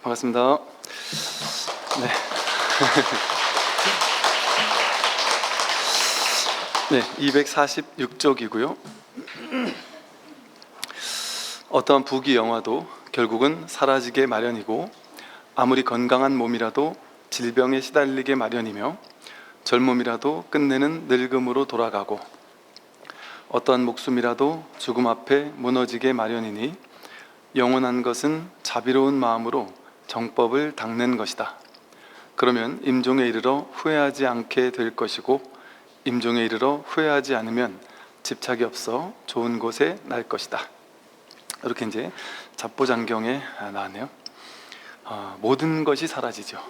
반갑습니다. 네. 네, 246쪽이고요. 어떠한 부귀영화도 결국은 사라지게 마련이고, 아무리 건강한 몸이라도 질병에 시달리게 마련이며, 젊음이라도 끝내는 늙음으로 돌아가고, 어떠한 목숨이라도 죽음 앞에 무너지게 마련이니, 영원한 것은 자비로운 마음으로 정법을 닦는 것이다. 그러면 임종에 이르러 후회하지 않게 될 것이고, 임종에 이르러 후회하지 않으면 집착이 없어 좋은 곳에 날 것이다. 이렇게 이제 잡보장경에 나왔네요. 모든 것이 사라지죠.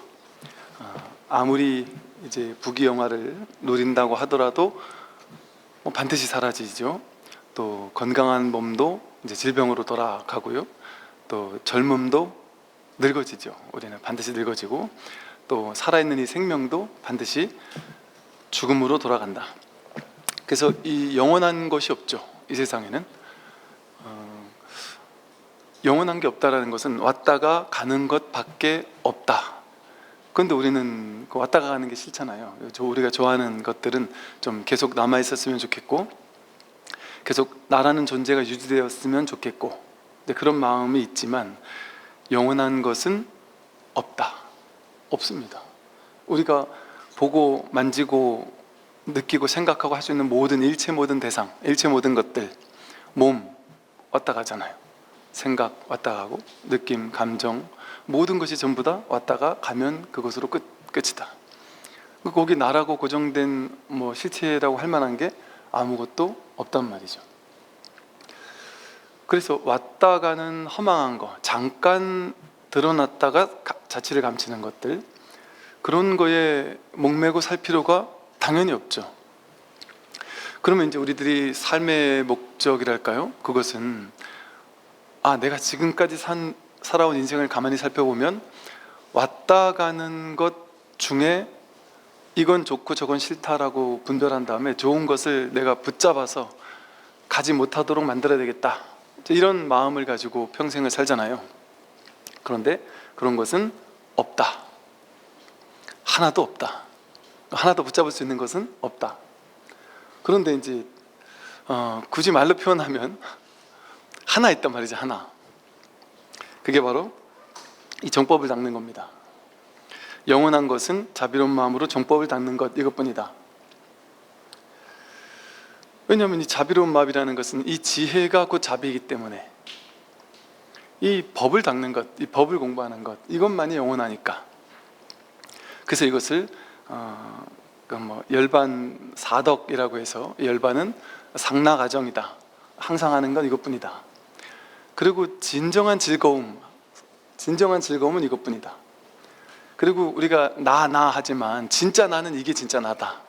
아무리 이제 부귀영화를 누린다고 하더라도 반드시 사라지죠. 또 건강한 몸도 이제 질병으로 돌아가고요. 또 젊음도 늙어지죠. 우리는 반드시 늙어지고, 또 살아있는 이 생명도 반드시 죽음으로 돌아간다. 그래서 이 영원한 것이 없죠. 이 세상에는 영원한 게 없다라는 것은 왔다가 가는 것밖에 없다. 그런데 우리는 그 왔다가 가는 게 싫잖아요. 우리가 좋아하는 것들은 좀 계속 남아 있었으면 좋겠고, 계속 나라는 존재가 유지되었으면 좋겠고, 그런 마음이 있지만 영원한 것은 없다. 없습니다. 우리가 보고 만지고 느끼고 생각하고 할 수 있는 모든 일체 모든 대상, 일체 모든 것들, 몸 왔다 가잖아요. 생각 왔다 가고, 느낌, 감정, 모든 것이 전부 다 왔다가 가면 그것으로 끝이다. 거기 나라고 고정된 실체라고 할 만한 게 아무것도 없단 말이죠. 그래서 왔다 가는 허망한 거, 잠깐 드러났다가 자취를 감추는 것들, 그런 거에 목매고 살 필요가 당연히 없죠. 그러면 이제 우리들이 삶의 목적이랄까요? 그것은 내가 지금까지 살아온 인생을 가만히 살펴보면 왔다 가는 것 중에 이건 좋고 저건 싫다라고 분별한 다음에 좋은 것을 내가 붙잡아서 가지 못하도록 만들어야 되겠다, 이런 마음을 가지고 평생을 살잖아요. 그런데 그런 것은 없다. 하나도 없다. 하나도 붙잡을 수 있는 것은 없다. 그런데 이제 굳이 말로 표현하면 하나 있단 말이죠. 하나. 그게 바로 이 정법을 닦는 겁니다. 영원한 것은 자비로운 마음으로 정법을 닦는 것, 이것뿐이다. 왜냐하면 이 자비로운 마음이라는 것은 이 지혜가 곧 자비이기 때문에, 이 법을 닦는 것, 이 법을 공부하는 것, 이것만이 영원하니까. 그래서 이것을 열반 사덕이라고 해서, 열반은 상락아정이다. 항상 하는 건 이것뿐이다. 그리고 진정한 즐거움은 이것뿐이다. 그리고 우리가 나 하지만 진짜 나는 이게 진짜 나다.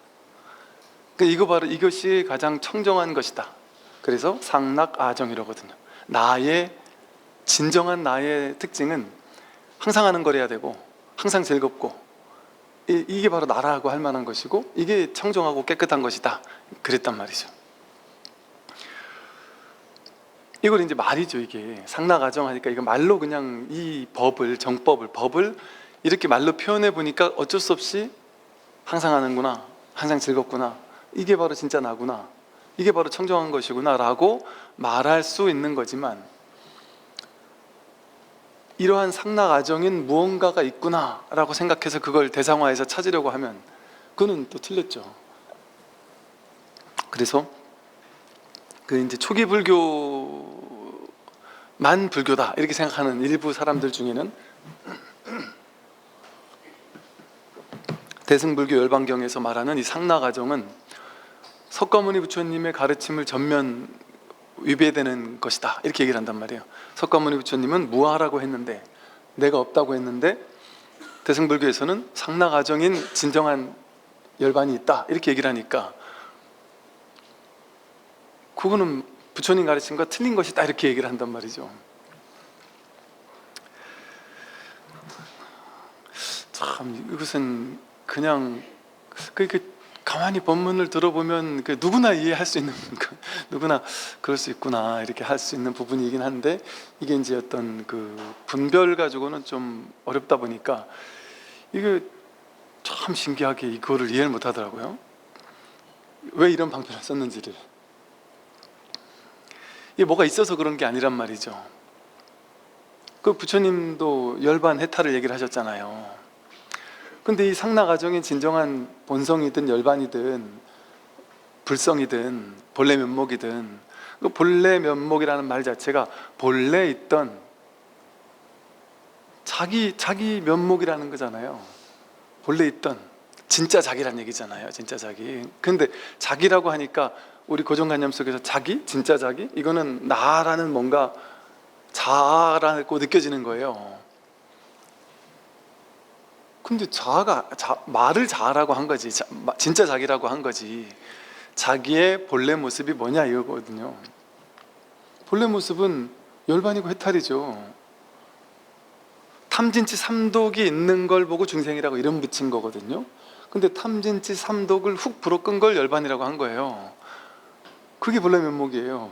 이거 바로 이것이 가장 청정한 것이다. 그래서 상락아정이라거든요. 진정한 나의 특징은 항상 하는 걸 해야 되고, 항상 즐겁고, 이게 바로 나라고 할 만한 것이고, 이게 청정하고 깨끗한 것이다. 그랬단 말이죠. 이걸 이제 말이죠. 이게 상락아정 하니까 이거 말로 그냥 이 법을 이렇게 말로 표현해 보니까 어쩔 수 없이 항상 하는구나, 항상 즐겁구나, 이게 바로 진짜 나구나, 이게 바로 청정한 것이구나 라고 말할 수 있는 거지만, 이러한 상락아정인 무언가가 있구나 라고 생각해서 그걸 대상화해서 찾으려고 하면 그거는 또 틀렸죠. 그래서 이제 초기 불교만 불교다 이렇게 생각하는 일부 사람들 중에는 대승불교 열반경에서 말하는 이 상락아정은 석가모니 부처님의 가르침을 전면 위배되는 것이다, 이렇게 얘기를 한단 말이에요. 석가모니 부처님은 무아라고 했는데, 내가 없다고 했는데, 대승불교에서는 상락아정인 진정한 열반이 있다, 이렇게 얘기를 하니까 그거는 부처님 가르침과 틀린 것이다, 이렇게 얘기를 한단 말이죠. 참 이것은 그냥 가만히 법문을 들어보면 누구나 이해할 수 있는 누구나 그럴 수 있구나 이렇게 할 수 있는 부분이긴 한데, 이게 이제 어떤 그 분별 가지고는 좀 어렵다 보니까 이게 참 신기하게 이거를 이해를 못 하더라고요. 왜 이런 방편을 썼는지를. 이게 뭐가 있어서 그런 게 아니란 말이죠. 그 부처님도 열반 해탈을 얘기를 하셨잖아요. 근데 이 상나가정의 진정한 본성이든 열반이든 불성이든 본래 면목이든, 그 본래 면목이라는 말 자체가 본래 있던 자기 면목이라는 거잖아요. 본래 있던 진짜 자기란 얘기잖아요. 진짜 자기. 근데 자기라고 하니까 우리 고정관념 속에서 자기? 진짜 자기? 이거는 나라는 뭔가 자아라고 느껴지는 거예요. 근데 말을 자아라고 한 거지, 진짜 자기라고 한 거지. 자기의 본래 모습이 뭐냐 이거거든요. 본래 모습은 열반이고 해탈이죠. 탐진치 삼독이 있는 걸 보고 중생이라고 이름 붙인 거거든요. 근데 탐진치 삼독을 훅 불어 끈 걸 열반이라고 한 거예요. 그게 본래 면목이에요.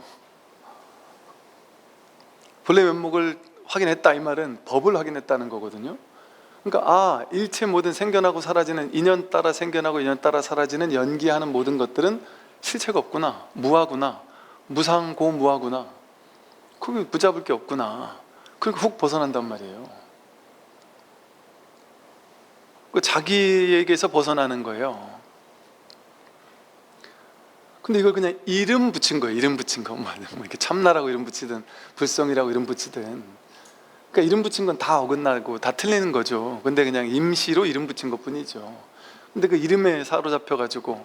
본래 면목을 확인했다 이 말은 법을 확인했다는 거거든요. 그러니까 일체 모든 생겨나고 사라지는, 인연 따라 생겨나고 인연 따라 사라지는, 연기하는 모든 것들은 실체가 없구나, 무하구나, 무상고무하구나, 그게 붙잡을 게 없구나. 그러니까 훅 벗어난단 말이에요. 그 자기에게서 벗어나는 거예요. 근데 이걸 그냥 이름 붙인 거예요. 이름 붙인 거. 뭐 이렇게 참나라고 이름 붙이든 불성이라고 이름 붙이든, 그러니까 이름 붙인 건 다 어긋나고 다 틀리는 거죠. 근데 그냥 임시로 이름 붙인 것 뿐이죠. 근데 그 이름에 사로잡혀 가지고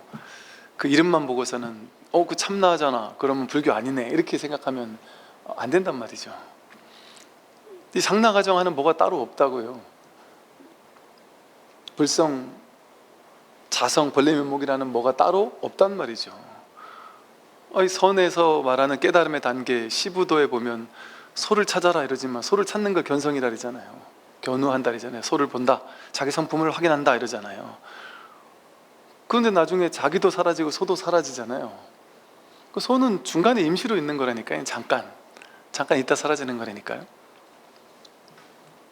그 이름만 보고서는 그 참나잖아, 그러면 불교 아니네, 이렇게 생각하면 안 된단 말이죠. 이 상나가정하는 뭐가 따로 없다고요. 불성, 자성, 본래 면목이라는 뭐가 따로 없단 말이죠. 선에서 말하는 깨달음의 단계 시부도에 보면 소를 찾아라 이러지만, 소를 찾는 걸 견성이라 그러잖아요. 견우한다 그러잖아요. 소를 본다, 자기 성품을 확인한다 이러잖아요. 그런데 나중에 자기도 사라지고 소도 사라지잖아요. 그 소는 중간에 임시로 있는 거라니까요. 잠깐 있다 사라지는 거라니까요.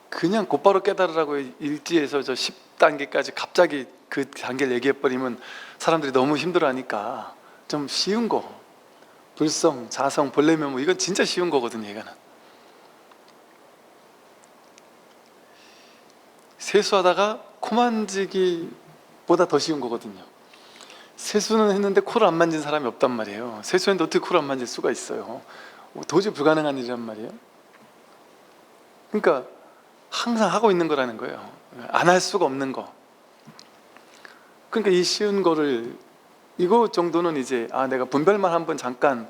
그냥 곧바로 깨달으라고 일지에서 저 10단계까지 갑자기 그 단계를 얘기해버리면 사람들이 너무 힘들어하니까 좀 쉬운 거, 불성, 자성, 본래 면목, 이건 진짜 쉬운 거거든요. 이거는 세수하다가 코 만지기보다 더 쉬운 거거든요. 세수는 했는데 코를 안 만진 사람이 없단 말이에요. 세수했는데 어떻게 코를 안 만질 수가 있어요? 도저히 불가능한 일이란 말이에요. 그러니까 항상 하고 있는 거라는 거예요. 안 할 수가 없는 거. 그러니까 이 쉬운 거를, 이거 정도는 이제 내가 분별만 한번 잠깐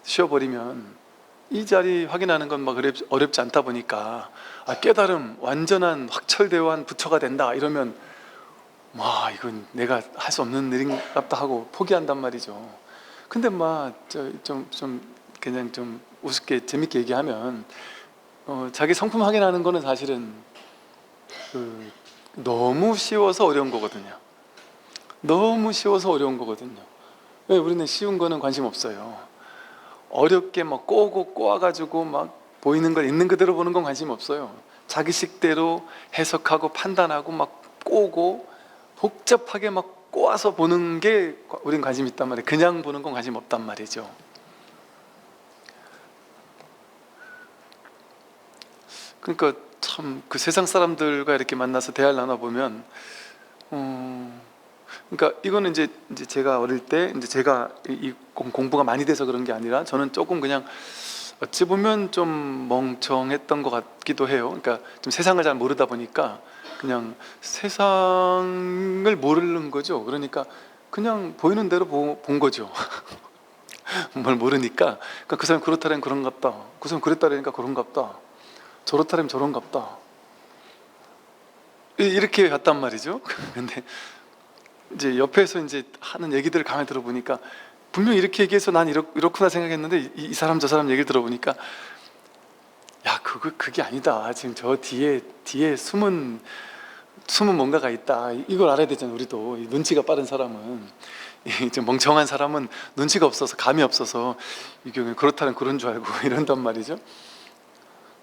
쉬어버리면 이 자리 확인하는 건 막 어렵지 않다 보니까 깨달음, 완전한 확철대오한 부처가 된다 이러면 이건 내가 할 수 없는 일인갑다 하고 포기한단 말이죠. 근데 그냥 좀 우습게 재밌게 얘기하면 자기 성품 확인하는 거는 사실은 너무 쉬워서 어려운 거거든요. 너무 쉬워서 어려운 거거든요. 왜? 우리는 쉬운 거는 관심 없어요. 어렵게 막 꼬고 꼬아가지고 막 보이는 걸 있는 그대로 보는 건 관심 없어요. 자기식대로 해석하고 판단하고 막 꼬고 복잡하게 막 꼬아서 보는 게 우린 관심 있단 말이에요. 그냥 보는 건 관심 없단 말이죠. 그러니까 참 그 세상 사람들과 이렇게 만나서 대화를 나눠보면 그러니까 이거는 이제 제가 어릴 때 이제 제가 이 공부가 많이 돼서 그런 게 아니라 저는 조금 그냥 어찌 보면 좀 멍청했던 것 같기도 해요. 그러니까 좀 세상을 잘 모르다 보니까 그냥 세상을 모르는 거죠. 그러니까 그냥 보이는 대로 본 거죠. 뭘 모르니까 그 사람 그렇다면 그런갑다, 그 사람 그랬다니까 그런갑다, 저렇다면 저런갑다, 이렇게 갔단 말이죠. 근데 이제 옆에서 이제 하는 얘기들을 가만히 들어보니까 분명히 이렇게 얘기해서 난 이렇구나 생각했는데 이 사람 저 사람 얘기를 들어보니까 그게 아니다. 지금 저 뒤에 숨은 뭔가가 있다. 이걸 알아야 되잖아요. 우리도 눈치가 빠른 사람은 이제 멍청한 사람은 눈치가 없어서, 감이 없어서 이 경우에 그렇다는 그런 줄 알고 이런단 말이죠.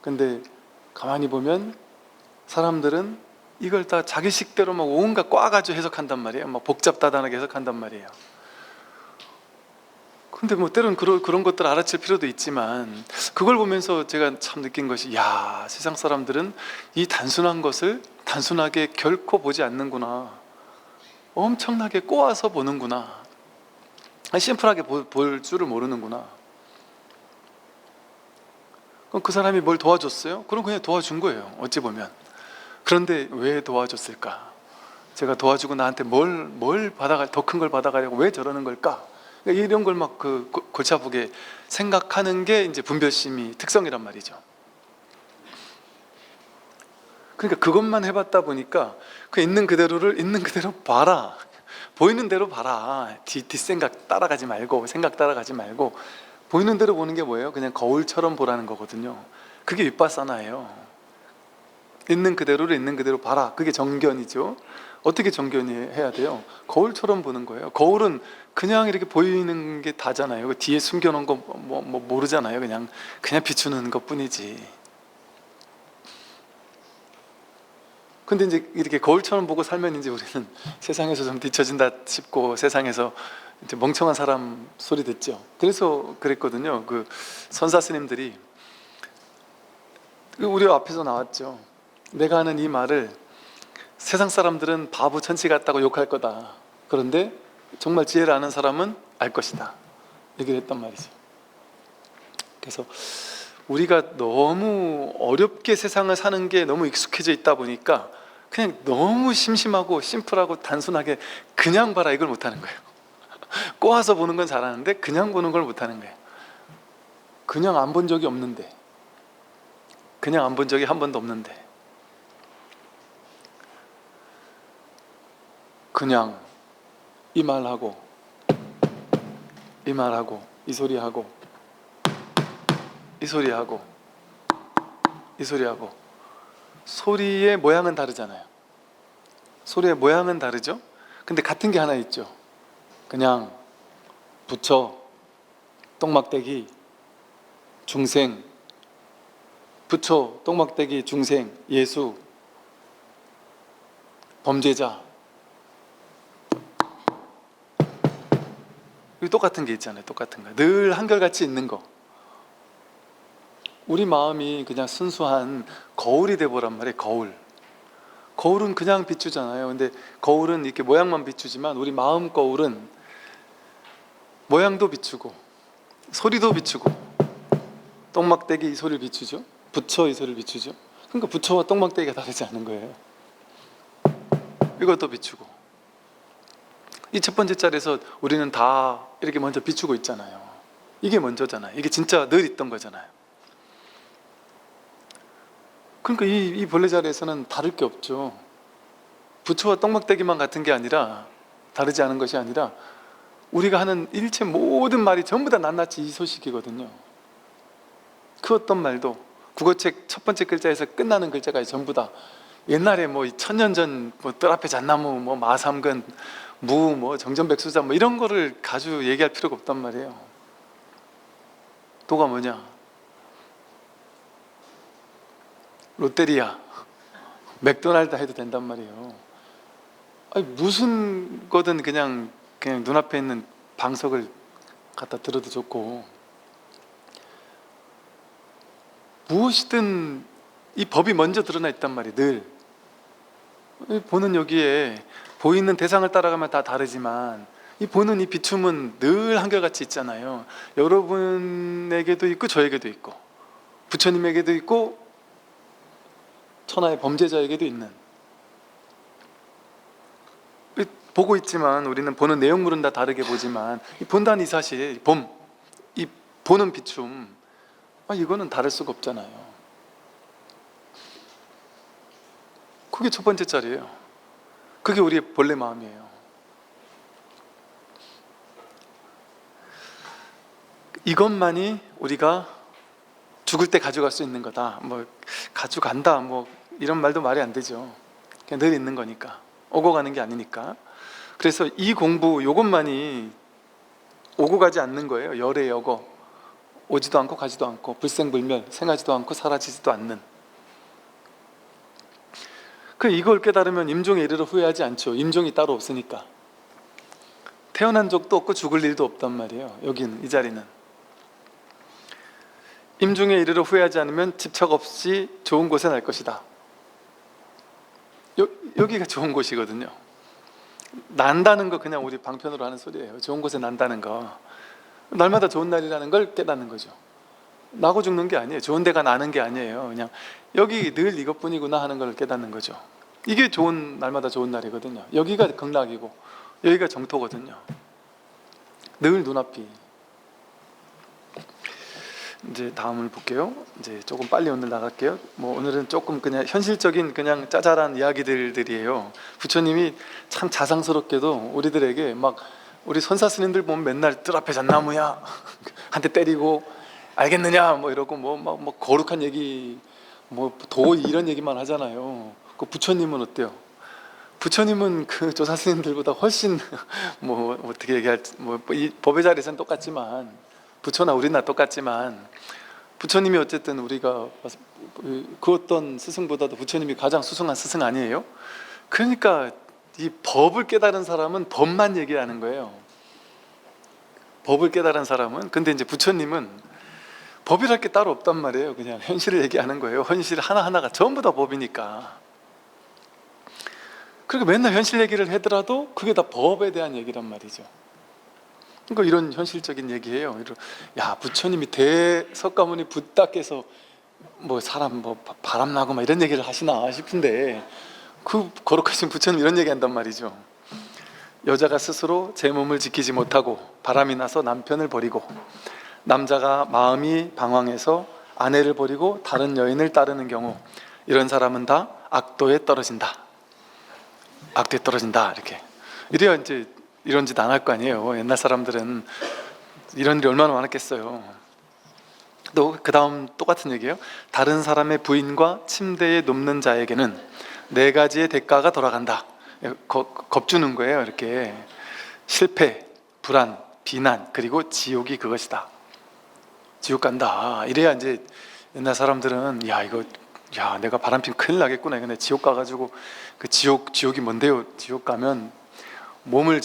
근데 가만히 보면 사람들은 이걸 다 자기식대로 막 온갖 꽈가지고 해석한단 말이에요. 막 복잡다단하게 해석한단 말이에요. 근데 뭐 때로는 그런 것들 알아챌 필요도 있지만, 그걸 보면서 제가 참 느낀 것이, 야, 세상 사람들은 이 단순한 것을 단순하게 결코 보지 않는구나. 엄청나게 꼬아서 보는구나. 심플하게 볼 줄을 모르는구나. 그럼 그 사람이 뭘 도와줬어요? 그럼 그냥 도와준 거예요, 어찌 보면. 그런데 왜 도와줬을까? 제가 도와주고 나한테 뭘 더 큰 걸 받아가려고 왜 저러는 걸까? 그러니까 이런 걸 막 골치 아프게 생각하는 게 이제 분별심이 특성이란 말이죠. 그러니까 그것만 해봤다 보니까 그 있는 그대로를 있는 그대로 봐라. 보이는 대로 봐라. 뒷생각 따라가지 말고, 생각 따라가지 말고, 보이는 대로 보는 게 뭐예요? 그냥 거울처럼 보라는 거거든요. 그게 윗바사나예요. 있는 그대로를 있는 그대로 봐라. 그게 정견이죠. 어떻게 정견해야 돼요? 거울처럼 보는 거예요. 거울은 그냥 이렇게 보이는 게 다잖아요. 그 뒤에 숨겨놓은 거 모르잖아요. 그냥 비추는 것 뿐이지. 근데 이제 이렇게 거울처럼 보고 살면 이제 우리는 세상에서 좀 뒤처진다 싶고, 세상에서 이제 멍청한 사람 소리 듣죠. 그래서 그랬거든요. 그 선사 스님들이, 우리 앞에서 나왔죠. 내가 하는 이 말을 세상 사람들은 바보 천치 같다고 욕할 거다. 그런데 정말 지혜를 아는 사람은 알 것이다. 얘기를 했단 말이죠. 그래서 우리가 너무 어렵게 세상을 사는 게 너무 익숙해져 있다 보니까 그냥 너무 심심하고 심플하고 단순하게 그냥 봐라, 이걸 못하는 거예요. 꼬아서 보는 건 잘하는데 그냥 보는 걸 못하는 거예요. 그냥 안 본 적이 없는데, 그냥 안 본 적이 한 번도 없는데, 그냥 이 말하고 이 말하고 이 소리하고 이 소리하고 이 소리하고, 소리의 모양은 다르잖아요. 소리의 모양은 다르죠. 근데 같은 게 하나 있죠. 그냥, 부처, 똥막대기, 중생, 부처, 똥막대기, 중생, 예수, 범죄자, 똑같은 게 있잖아요. 똑같은 거, 늘 한결같이 있는 거. 우리 마음이 그냥 순수한 거울이 돼보란 말이에요. 거울은 그냥 비추잖아요. 근데 거울은 이렇게 모양만 비추지만 우리 마음 거울은 모양도 비추고 소리도 비추고, 똥막대기 이 소리를 비추죠. 부처 이 소리를 비추죠. 그러니까 부처와 똥막대기가 다르지 않은 거예요. 이것도 비추고, 이 첫 번째 자리에서 우리는 다 이렇게 먼저 비추고 있잖아요. 이게 먼저잖아요. 이게 진짜 늘 있던 거잖아요. 그러니까 이 본래 자리에서는 다를 게 없죠. 부처와 똥막대기만 같은 게 아니라, 다르지 않은 것이 아니라, 우리가 하는 일체 모든 말이 전부 다 낱낱이 이 소식이거든요. 그 어떤 말도 국어책 첫 번째 글자에서 끝나는 글자가 전부 다 옛날에 뭐 1000년 전 뜰 앞에 잣나무, 뭐 마삼근, 무, 뭐 정전백수자, 뭐 이런 거를 가지고 얘기할 필요가 없단 말이에요. 도가 뭐냐? 롯데리아, 맥도날드 해도 된단 말이에요. 아니, 무슨 거든 그냥 눈앞에 있는 방석을 갖다 들어도 좋고, 무엇이든 이 법이 먼저 드러나 있단 말이에요. 늘 보는, 여기에 보이는 대상을 따라가면 다 다르지만 이 보는 이 비춤은 늘 한결같이 있잖아요. 여러분에게도 있고 저에게도 있고 부처님에게도 있고 천하의 범죄자에게도 있는, 보고 있지만 우리는 보는 내용물은 다 다르게 보지만 이 본다는 이 사실, 이 보는 비춤, 이거는 다를 수가 없잖아요. 그게 첫 번째 자리예요. 그게 우리의 본래 마음이에요. 이것만이 우리가 죽을 때 가져갈 수 있는 거다. 뭐 가져간다, 뭐 이런 말도 말이 안 되죠. 그냥 늘 있는 거니까, 오고 가는 게 아니니까. 그래서 이 공부 요것만이 오고 가지 않는 거예요. 열의 여거, 오지도 않고 가지도 않고 불생불멸, 생하지도 않고 사라지지도 않는. 이걸 깨달으면 임종에 이르러 후회하지 않죠. 임종이 따로 없으니까. 태어난 적도 없고 죽을 일도 없단 말이에요. 여기는, 이 자리는. 임종에 이르러 후회하지 않으면 집착 없이 좋은 곳에 날 것이다. 여기가 좋은 곳이거든요. 난다는 거 그냥 우리 방편으로 하는 소리예요. 좋은 곳에 난다는 거, 날마다 좋은 날이라는 걸 깨닫는 거죠. 나고 죽는 게 아니에요. 좋은 데가 나는 게 아니에요. 그냥 여기 늘 이것뿐이구나 하는 걸 깨닫는 거죠. 이게 좋은, 날마다 좋은 날이거든요. 여기가 극락이고 여기가 정토거든요. 늘 눈앞이. 이제 다음을 볼게요. 이제 조금 빨리 오늘 나갈게요. 오늘은 조금 그냥 현실적인 그냥 짜잘한 이야기들이에요. 부처님이 참 자상스럽게도 우리들에게 막, 우리 선사 스님들 보면 맨날 뜰 앞에 잣나무야 한 대 때리고 알겠느냐 이러고 막 거룩한 얘기, 도의 이런 얘기만 하잖아요. 그 부처님은 어때요? 부처님은 그 조사 스님들보다 훨씬 어떻게 얘기할지, 이 법의 자리에서는 똑같지만, 부처나 우리나 똑같지만, 부처님이 어쨌든 우리가 그 어떤 스승보다도 부처님이 가장 수승한 스승 아니에요? 그러니까 이 법을 깨달은 사람은 법만 얘기하는 거예요. 법을 깨달은 사람은. 근데 이제 부처님은 법이랄 게 따로 없단 말이에요. 그냥 현실을 얘기하는 거예요. 현실 하나하나가 전부 다 법이니까. 그러니까 맨날 현실 얘기를 하더라도 그게 다 법에 대한 얘기란 말이죠. 그러니까 이런 현실적인 얘기예요. 야, 부처님이 대석가모니 붓다께서 사람 바람 나고 막 이런 얘기를 하시나 싶은데, 그 거룩하신 부처님 이런 얘기 한단 말이죠. 여자가 스스로 제 몸을 지키지 못하고 바람이 나서 남편을 버리고, 남자가 마음이 방황해서 아내를 버리고 다른 여인을 따르는 경우, 이런 사람은 다 악도에 떨어진다. 악도에 떨어진다. 이래야 이제 이런 짓 안 할 거 아니에요. 옛날 사람들은 이런 일이 얼마나 많았겠어요. 또 그 다음 똑같은 얘기예요. 다른 사람의 부인과 침대에 눕는 자에게는 4가지의 대가가 돌아간다. 겁주는 거예요. 이렇게 실패, 불안, 비난, 그리고 지옥이 그것이다. 지옥 간다. 이래야 이제 옛날 사람들은 야, 내가 바람피면 큰일 나겠구나. 근데 지옥 가가지고, 그 지옥이 뭔데요? 지옥 가면 몸을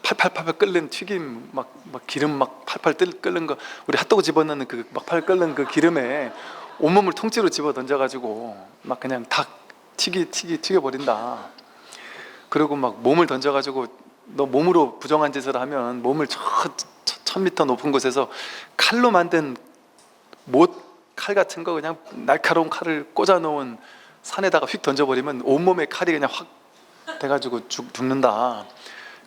팔팔 끓는 튀김, 기름 팔팔 끓는 거, 우리 핫도그 집어넣는 그 팔 끓는 그 기름에 온몸을 통째로 집어 던져가지고 그냥 다 튀겨버린다. 그리고 몸을 던져가지고, 너 몸으로 부정한 짓을 하면 몸을 1000m 높은 곳에서 칼로 만든 칼 같은 거, 그냥 날카로운 칼을 꽂아놓은 산에다가 휙 던져버리면 온몸에 칼이 그냥 확 돼가지고 죽는다.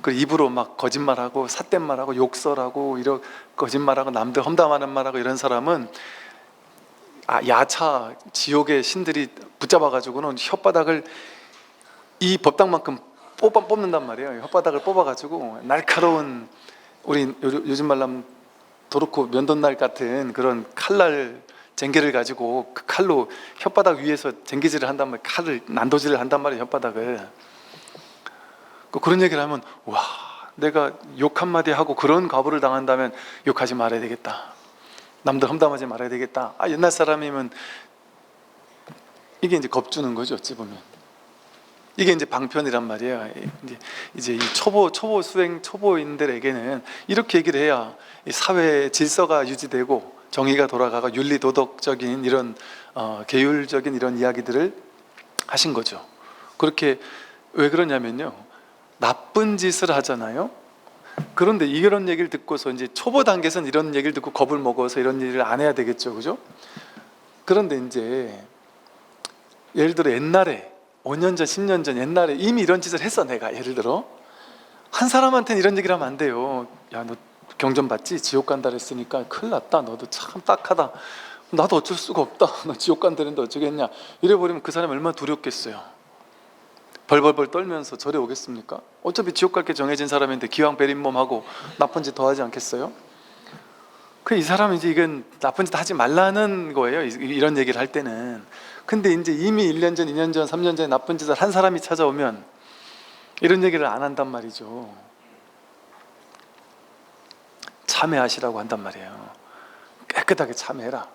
그리고 입으로 거짓말하고 삿댓말하고 욕설하고 이런 거짓말하고 남들 험담하는 말하고 이런 사람은 야차 지옥의 신들이 붙잡아가지고는 혓바닥을 이 법당만큼 뽑는단 말이에요. 혓바닥을 뽑아가지고 날카로운, 우리 요즘 말로 하면 도르코 면도날 같은 그런 칼날 쟁개를 가지고 그 칼로 혓바닥 위에서 쟁기질을 한단 말이에요. 칼을 난도질을 한단 말이에요. 혓바닥을. 그런 얘기를 하면, 와, 내가 욕 한마디 하고 그런 과보를 당한다면 욕하지 말아야 되겠다. 남들 험담하지 말아야 되겠다. 옛날 사람이면 이게 이제 겁주는 거죠. 어찌 보면 이게 이제 방편이란 말이에요. 이제 이 초보인들에게는 이렇게 얘기를 해야 사회의 질서가 유지되고 정의가 돌아가고 윤리 도덕적인 이런 계율적인 이런 이야기들을 하신 거죠. 그렇게. 왜 그러냐면요, 나쁜 짓을 하잖아요. 그런데 이런 얘기를 듣고서 이제 초보 단계에서는 이런 얘기를 듣고 겁을 먹어서 이런 일을 안 해야 되겠죠, 그죠? 그런데 이제 예를 들어 옛날에 5년 전, 10년 전 옛날에 이미 이런 짓을 했어. 내가 예를 들어 한 사람한테는 이런 얘기를 하면 안 돼요. 야, 너 경전 받지? 지옥 간다 그랬으니까 큰일 났다. 너도 참 딱하다. 나도 어쩔 수가 없다. 너 지옥 간다는데 어쩌겠냐. 이래버리면 그 사람이 얼마나 두렵겠어요. 벌벌벌 떨면서 절에 오겠습니까? 어차피 지옥 갈 게 정해진 사람인데 기왕 베린 몸하고 나쁜 짓 더 하지 않겠어요? 이 사람은 이제 이건 나쁜 짓 하지 말라는 거예요. 이런 얘기를 할 때는. 근데 이제 이미 1년 전, 2년 전, 3년 전에 나쁜 짓을 한 사람이 찾아오면 이런 얘기를 안 한단 말이죠. 참회하시라고 한단 말이에요. 깨끗하게 참회해라.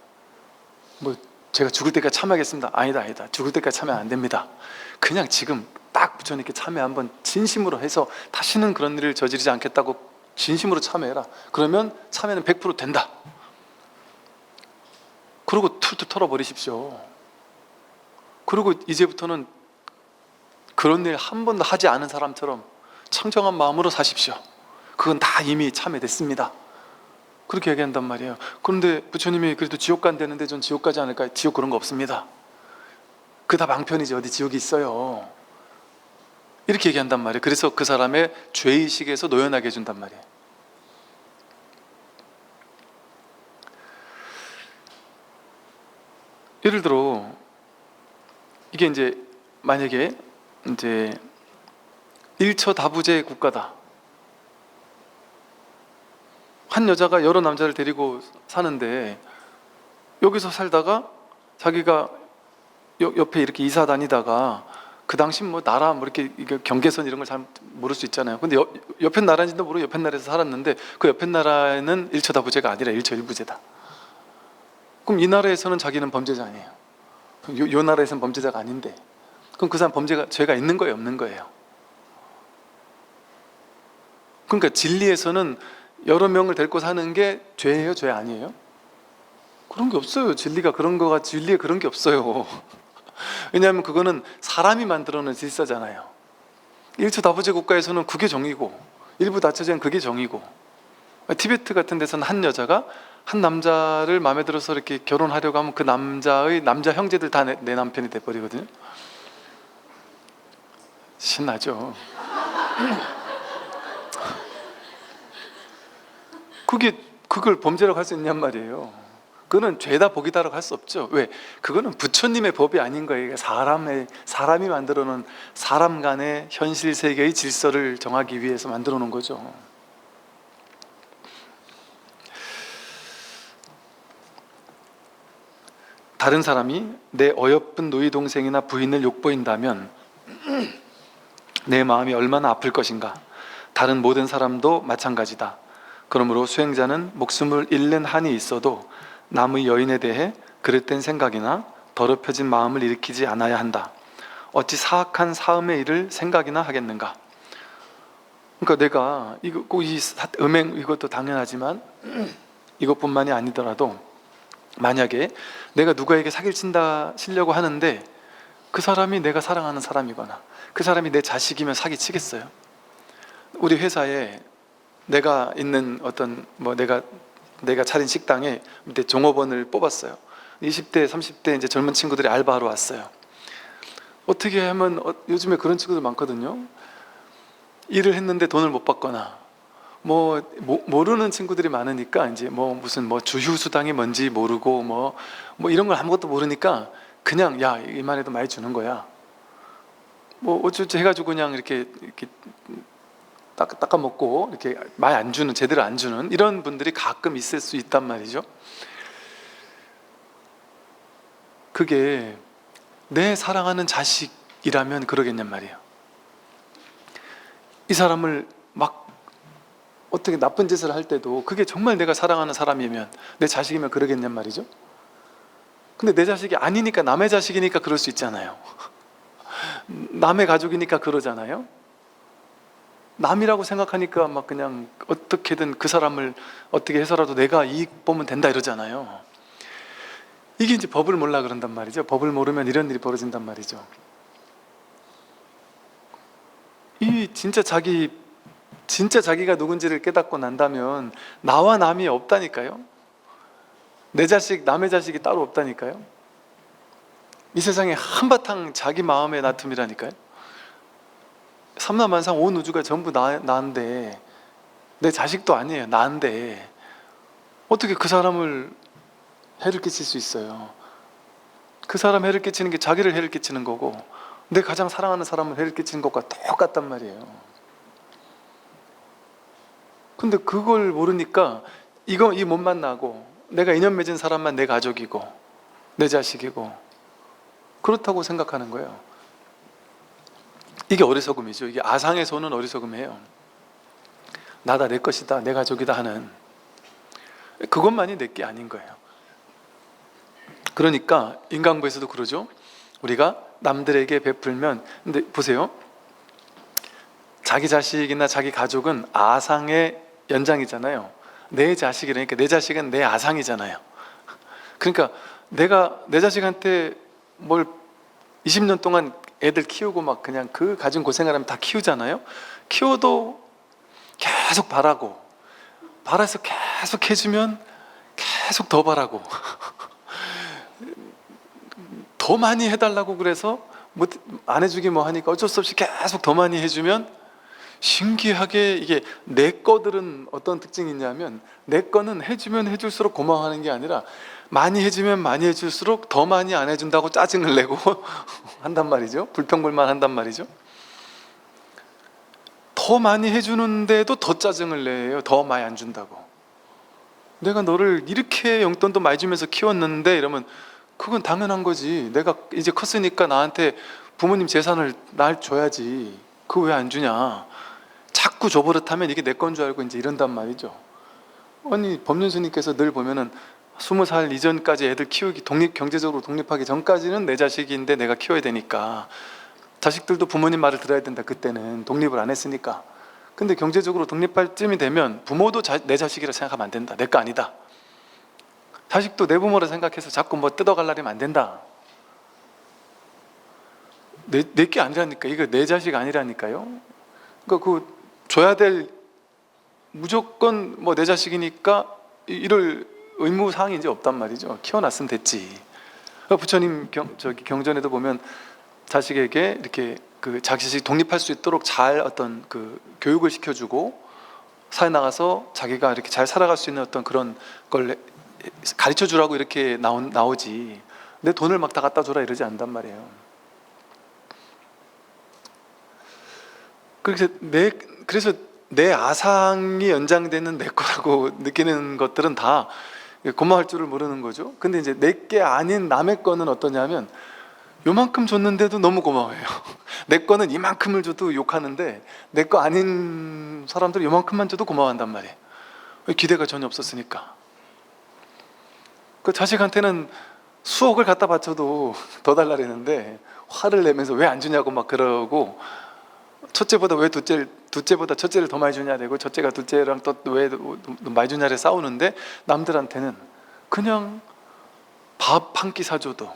뭐 제가 죽을 때까지 참회하겠습니다. 아니다. 죽을 때까지 참회 안 됩니다. 그냥 지금 딱 부처님께 참회 한번 진심으로 해서 다시는 그런 일을 저지르지 않겠다고 진심으로 참회해라. 그러면 참회는 100% 된다. 그러고 툴툴 털어버리십시오. 그리고 이제부터는 그런 일 한 번도 하지 않은 사람처럼 청정한 마음으로 사십시오. 그건 다 이미 참회됐습니다. 그렇게 얘기한단 말이에요. 그런데 부처님이 그래도 지옥 간다는데 전 지옥 가지 않을까요? 지옥 그런 거 없습니다. 그 다 방편이지 어디 지옥이 있어요. 이렇게 얘기한단 말이에요. 그래서 그 사람의 죄의식에서 노연하게 해준단 말이에요. 예를 들어 이게 이제 만약에 이제 일처다부제 국가다. 한 여자가 여러 남자를 데리고 사는데 여기서 살다가 자기가 옆에 이렇게 이사 다니다가 그 당시 뭐 나라 뭐 이렇게 경계선 이런 걸 잘 모를 수 있잖아요. 근데 옆에 나라인지도 모르고 옆에 나라에서 살았는데 그 옆에 나라에는 일처다부제가 아니라 일처일부제다. 그럼 이 나라에서는 자기는 범죄자 아니에요. 요 나라에서는 범죄자가 아닌데 그럼 그 사람 죄가 있는 거예요, 없는 거예요? 그러니까 진리에서는 여러 명을 데리고 사는 게 죄예요, 죄 아니에요? 그런 게 없어요. 진리에 그런 게 없어요. 왜냐하면 그거는 사람이 만들어낸 질서잖아요. 일처다부제 국가에서는 그게 정이고 일부 다처제는 그게 정이고, 티베트 같은 데서는 한 여자가 한 남자를 마음에 들어서 이렇게 결혼하려고 하면 그 남자의 남자 형제들 다 내 남편이 돼버리거든요. 신나죠. 그걸 범죄라고 할 수 있냔 말이에요. 그거는 죄다 복이다라고 할 수 없죠. 왜? 그거는 부처님의 법이 아닌 거예요. 사람이 만들어 놓은 사람 간의 현실 세계의 질서를 정하기 위해서 만들어 놓은 거죠. 다른 사람이 내 어여쁜 노이 동생이나 부인을 욕보인다면 내 마음이 얼마나 아플 것인가. 다른 모든 사람도 마찬가지다. 그러므로 수행자는 목숨을 잃는 한이 있어도 남의 여인에 대해 그릇된 생각이나 더럽혀진 마음을 일으키지 않아야 한다. 어찌 사악한 사음의 일을 생각이나 하겠는가. 그러니까 내가 음행 이것도 당연하지만 이것뿐만이 아니더라도 만약에 내가 누구에게 사기를 치려고 하는데 그 사람이 내가 사랑하는 사람이거나 그 사람이 내 자식이면 사기치겠어요? 우리 회사에 내가 있는 어떤 내가 차린 식당에 밑에 종업원을 뽑았어요. 20대, 30대 이제 젊은 친구들이 알바하러 왔어요. 어떻게 하면 요즘에 그런 친구들 많거든요. 일을 했는데 돈을 못 받거나 모르는 친구들이 많으니까 이제 무슨 주휴수당이 뭔지 모르고 뭐 이런 걸 아무것도 모르니까 그냥 야 이만 해도 많이 주는 거야. 어쩌지 해가지고 그냥 이렇게 닦아 먹고 이렇게 많이 안 주는, 제대로 안 주는 이런 분들이 가끔 있을 수 있단 말이죠. 그게 내 사랑하는 자식이라면 그러겠냔 말이에요. 이 사람을 막 어떻게 나쁜 짓을 할 때도 그게 정말 내가 사랑하는 사람이면, 내 자식이면 그러겠냔 말이죠. 근데 내 자식이 아니니까, 남의 자식이니까 그럴 수 있잖아요. 남의 가족이니까 그러잖아요. 남이라고 생각하니까 막 그냥 어떻게든 그 사람을 어떻게 해서라도 내가 이익 보면 된다 이러잖아요. 이게 이제 법을 몰라 그런단 말이죠. 법을 모르면 이런 일이 벌어진단 말이죠. 이 진짜 자기가 누군지를 깨닫고 난다면 나와 남이 없다니까요. 내 자식, 남의 자식이 따로 없다니까요. 이 세상에 한바탕 자기 마음의 다툼이라니까요. 삼라만상 온 우주가 전부 나인데, 내 자식도 아니에요. 나인데 어떻게 그 사람을 해를 끼칠 수 있어요? 그 사람 해를 끼치는 게 자기를 해를 끼치는 거고, 내 가장 사랑하는 사람을 해를 끼치는 것과 똑같단 말이에요. 근데 그걸 모르니까 이 못 만나고, 내가 인연 맺은 사람만 내 가족이고 내 자식이고 그렇다고 생각하는 거예요. 이게 어리석음이죠. 이게 아상에서 오는 어리석음이에요. 나다, 내 것이다, 내 가족이다 하는, 그것만이 내 게 아닌 거예요. 그러니까 인간부에서도 그러죠. 우리가 남들에게 베풀면, 근데 보세요, 자기 자식이나 자기 가족은 아상의 연장이잖아요. 내 자식이라니까 내 자식은 내 아상이잖아요. 그러니까 내가 내 자식한테 뭘 20년 동안 애들 키우고 막 그냥 그 가진 고생을 하면 다 키우잖아요. 키워도 계속 바라고, 바라서 계속 해주면 계속 더 바라고 더 많이 해달라고, 그래서 뭐 안 해주기 뭐 하니까 어쩔 수 없이 계속 더 많이 해주면, 신기하게 이게 내 거들은 어떤 특징이 있냐면, 내 거는 해주면 해줄수록 고마워하는 게 아니라 많이 해주면 많이 해줄수록 더 많이 안 해준다고 짜증을 내고 한단 말이죠. 불평불만 한단 말이죠. 더 많이 해주는데도 더 짜증을 내요. 더 많이 안 준다고. 내가 너를 이렇게 용돈도 많이 주면서 키웠는데, 이러면 그건 당연한 거지. 내가 이제 컸으니까 나한테 부모님 재산을 날 줘야지. 그거 왜 안 주냐. 자꾸 줘버릇하면 이게 내 건 줄 알고 이제 이런단 말이죠. 아니, 법륜스님께서 늘 보면은 20살 이전까지 애들 키우기, 경제적으로 독립하기 전까지는 내 자식인데 내가 키워야 되니까, 자식들도 부모님 말을 들어야 된다. 그때는 독립을 안 했으니까. 근데 경제적으로 독립할 쯤이 되면 부모도 내 자식이라 생각하면 안 된다. 내 거 아니다. 자식도 내 부모라 생각해서 자꾸 뭐 뜯어갈라면 안 된다. 내 게 아니라니까. 이거 내 자식 아니라니까요. 그러니까 그 줘야 될, 무조건 뭐 내 자식이니까 이럴 의무 사항이 이제 없단 말이죠. 키워놨으면 됐지. 부처님 경전에도 보면 자식에게 이렇게 그 자식이 독립할 수 있도록 잘 어떤 그 교육을 시켜주고, 사회 나가서 자기가 이렇게 잘 살아갈 수 있는 어떤 그런 걸 가르쳐 주라고 이렇게 나오지, 내 돈을 막 다 갖다 줘라 이러지 않단 말이에요. 그래서 내 아상이 연장되는 내 거라고 느끼는 것들은 다 고마워할 줄을 모르는 거죠. 근데 이제 내 게 아닌 남의 거는 어떠냐면, 요만큼 줬는데도 너무 고마워해요. 내 거는 이만큼을 줘도 욕하는데, 내 거 아닌 사람들은 요만큼만 줘도 고마워한단 말이에요. 기대가 전혀 없었으니까. 그 자식한테는 수억을 갖다 바쳐도 더 달라는데 화를 내면서 왜 안 주냐고 막 그러고, 첫째보다 왜 둘째보다 첫째를 더 많이 주냐 되고, 첫째가 둘째랑 또 왜 많이 주냐를 싸우는데, 남들한테는 그냥 밥 한 끼 사줘도,